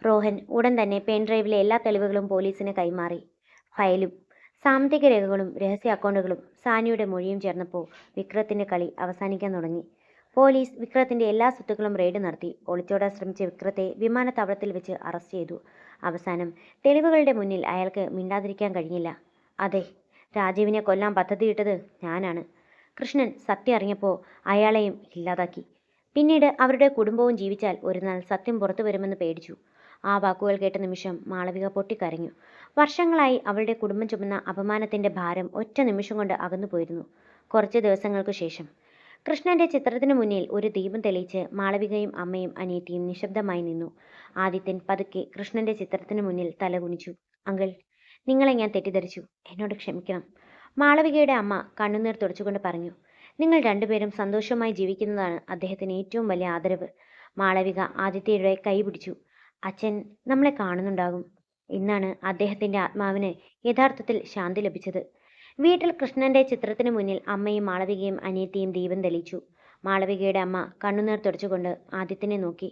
റോഹൻ ഉടൻ തന്നെ പെൻഡ്രൈവിലെ എല്ലാ തെളിവുകളും പോലീസിന് കൈമാറി. ഫയലും സാമ്പത്തിക രേഖകളും രഹസ്യ അക്കൗണ്ടുകളും സാനിയുടെ മൊഴിയും ചേർന്നപ്പോൾ വിക്രത്തിൻ്റെ കളി അവസാനിക്കാൻ തുടങ്ങി. പോലീസ് വിക്രത്തിൻ്റെ എല്ലാ സ്വത്തുക്കളും റെയ്ഡ് നടത്തി. ഒളിച്ചോടാൻ ശ്രമിച്ച വിക്രത്തെ വിമാനത്താവളത്തിൽ വെച്ച് അറസ്റ്റ് ചെയ്തു. അവസാനം തെളിവുകളുടെ മുന്നിൽ അയാൾക്ക് മിണ്ടാതിരിക്കാൻ കഴിഞ്ഞില്ല. അതെ, രാജീവിനെ കൊല്ലാൻ പദ്ധതിയിട്ടത് ഞാനാണ്. കൃഷ്ണൻ സത്യം അറിഞ്ഞപ്പോൾ അയാളെയും ഇല്ലാതാക്കി. പിന്നീട് അവരുടെ കുടുംബവും ജീവിച്ചാൽ ഒരു നാൾ സത്യം പുറത്തു വരുമെന്ന് പേടിച്ചു. ആ വാക്കുകൾ കേട്ട നിമിഷം മാളവിക പൊട്ടിക്കരഞ്ഞു. വർഷങ്ങളായി അവളുടെ കുടുംബം ചുമന്ന അപമാനത്തിൻ്റെ ഭാരം ഒറ്റ നിമിഷം കൊണ്ട് അകന്നുപോയിരുന്നു. കുറച്ച് ദിവസങ്ങൾക്കു ശേഷം കൃഷ്ണന്റെ ചിത്രത്തിനു മുന്നിൽ ഒരു ദീപം തെളിയിച്ച് മാളവികയും അമ്മയും അനിയത്തിയും നിശബ്ദമായി നിന്നു. ആദിത്യൻ പതുക്കെ കൃഷ്ണന്റെ ചിത്രത്തിനു മുന്നിൽ തലകുനിച്ചു. അങ്കിൾ, നിങ്ങളെ ഞാൻ തെറ്റിദ്ധരിച്ചു. എന്നോട് ക്ഷമിക്കണം. മാളവികയുടെ അമ്മ കണ്ണുനീർ തുടച്ചുകൊണ്ട് പറഞ്ഞു. നിങ്ങൾ രണ്ടുപേരും സന്തോഷമായി ജീവിക്കുന്നതാണ് അദ്ദേഹത്തിന് ഏറ്റവും വലിയ ആദരവ്. മാളവിക ആദിത്യയുടെ കൈ പിടിച്ചു. അച്ഛൻ നമ്മളെ കാണുന്നുണ്ടാകും. ഇന്നാണ് അദ്ദേഹത്തിൻ്റെ ആത്മാവിന് യഥാർത്ഥത്തിൽ ശാന്തി ലഭിച്ചത്. വീട്ടിൽ കൃഷ്ണന്റെ ചിത്രത്തിന് മുന്നിൽ അമ്മയും മാളവികയും അനിയത്തിയും ദീപം തെളിയിച്ചു. മാളവികയുടെ അമ്മ കണ്ണുനീർ തുടച്ചുകൊണ്ട് ആദിത്യനെ നോക്കി.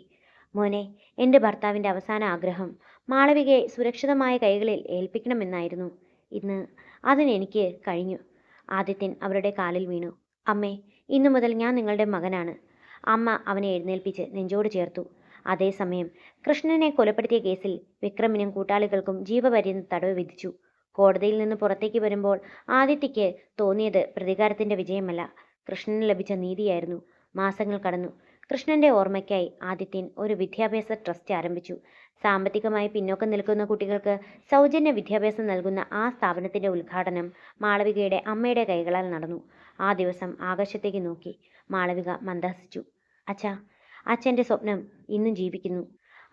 മോനെ, എൻ്റെ ഭർത്താവിൻ്റെ അവസാന ആഗ്രഹം മാളവികയെ സുരക്ഷിതമായ കൈകളിൽ ഏൽപ്പിക്കണമെന്നായിരുന്നു. ഇന്ന് അതിനെനിക്ക് കഴിഞ്ഞു. ആദിത്യൻ അവരുടെ കാലിൽ വീണു. അമ്മേ, ഇന്നു മുതൽ ഞാൻ നിങ്ങളുടെ മകനാണ്. അമ്മ അവനെ എഴുന്നേൽപ്പിച്ച് നെഞ്ചോട് ചേർത്തു. അതേസമയം കൃഷ്ണനെ കൊലപ്പെടുത്തിയ കേസിൽ വിക്രമിനും കൂട്ടാളികൾക്കും ജീവപര്യന്തം തടവ് വിധിച്ചു. കോടതിയിൽ നിന്ന് പുറത്തേക്ക് വരുമ്പോൾ ആദിത്യയ്ക്ക് തോന്നിയത് പ്രതികാരത്തിൻ്റെ വിജയമല്ല, കൃഷ്ണന് ലഭിച്ച നീതിയായിരുന്നു. മാസങ്ങൾ കടന്നു. കൃഷ്ണന്റെ ഓർമ്മയ്ക്കായി ആദിത്യൻ ഒരു വിദ്യാഭ്യാസ ട്രസ്റ്റ് ആരംഭിച്ചു. സാമ്പത്തികമായി പിന്നോക്കം നിൽക്കുന്ന കുട്ടികൾക്ക് സൗജന്യ വിദ്യാഭ്യാസം നൽകുന്ന ആ സ്ഥാപനത്തിൻ്റെ ഉദ്ഘാടനം മാളവികയുടെ അമ്മയുടെ കൈകളാൽ നടന്നു. ആ ദിവസം ആകാശത്തേക്ക് നോക്കി മാളവിക മന്ദഹസിച്ചു. അച്ഛാ, അച്ഛൻ്റെ സ്വപ്നം ഇന്നും ജീവിക്കുന്നു.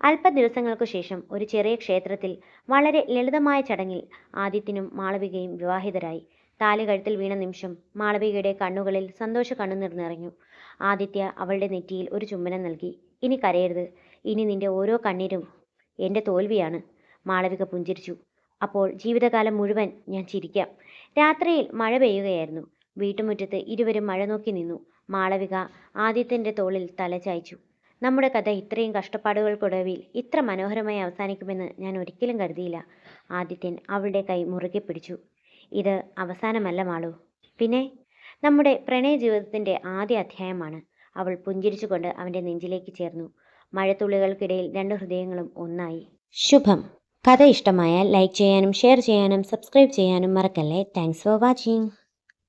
അല്പ ദിവസങ്ങൾക്കു ശേഷം ഒരു ചെറിയ ക്ഷേത്രത്തിൽ വളരെ ലളിതമായ ചടങ്ങിൽ ആദിത്യനും മാളവികയും വിവാഹിതരായി. താലി കഴുത്തിൽ വീണ നിമിഷം മാളവികയുടെ കണ്ണുകളിൽ സന്തോഷ കണ്ണുനീർ നിറഞ്ഞു. ആദിത്യ അവളുടെ നെറ്റിയിൽ ഒരു ചുംബനം നൽകി. ഇനി കരയരുത്. ഇനി നിന്റെ ഓരോ കണ്ണീരും എൻ്റെ തോൽവിയാണ്. മാളവിക പുഞ്ചിരിച്ചു. അപ്പോൾ ജീവിതകാലം മുഴുവൻ ഞാൻ ചിരിക്കാം. രാത്രിയിൽ മഴ പെയ്യുകയായിരുന്നു. വീട്ടുമുറ്റത്ത് ഇരുവരും മഴ നോക്കി നിന്നു. മാളവിക ആദിത്യൻ്റെ തോളിൽ തല ചായ്ച്ചു. നമ്മുടെ കഥ ഇത്രയും കഷ്ടപ്പാടുകൾക്കൊടുവിൽ ഇത്ര മനോഹരമായി അവസാനിക്കുമെന്ന് ഞാൻ ഒരിക്കലും കരുതിയില്ല. ആദിത്യൻ അവളുടെ കൈ മുറുകെ പിടിച്ചു. ഇത് അവസാനമല്ല മാളു, പിന്നെ നമ്മുടെ പ്രണയ ജീവിതത്തിൻ്റെ ആദ്യ അധ്യായമാണ്. അവൾ പുഞ്ചിരിച്ചുകൊണ്ട് അവൻ്റെ നെഞ്ചിലേക്ക് ചേർന്നു. മഴത്തുള്ളികൾക്കിടയിൽ രണ്ട് ഹൃദയങ്ങളും ഒന്നായി. ശുഭം. കഥ ഇഷ്ടമായാൽ ലൈക്ക് ചെയ്യാനും ഷെയർ ചെയ്യാനും സബ്സ്ക്രൈബ് ചെയ്യാനും മറക്കല്ലേ. Thanks for watching.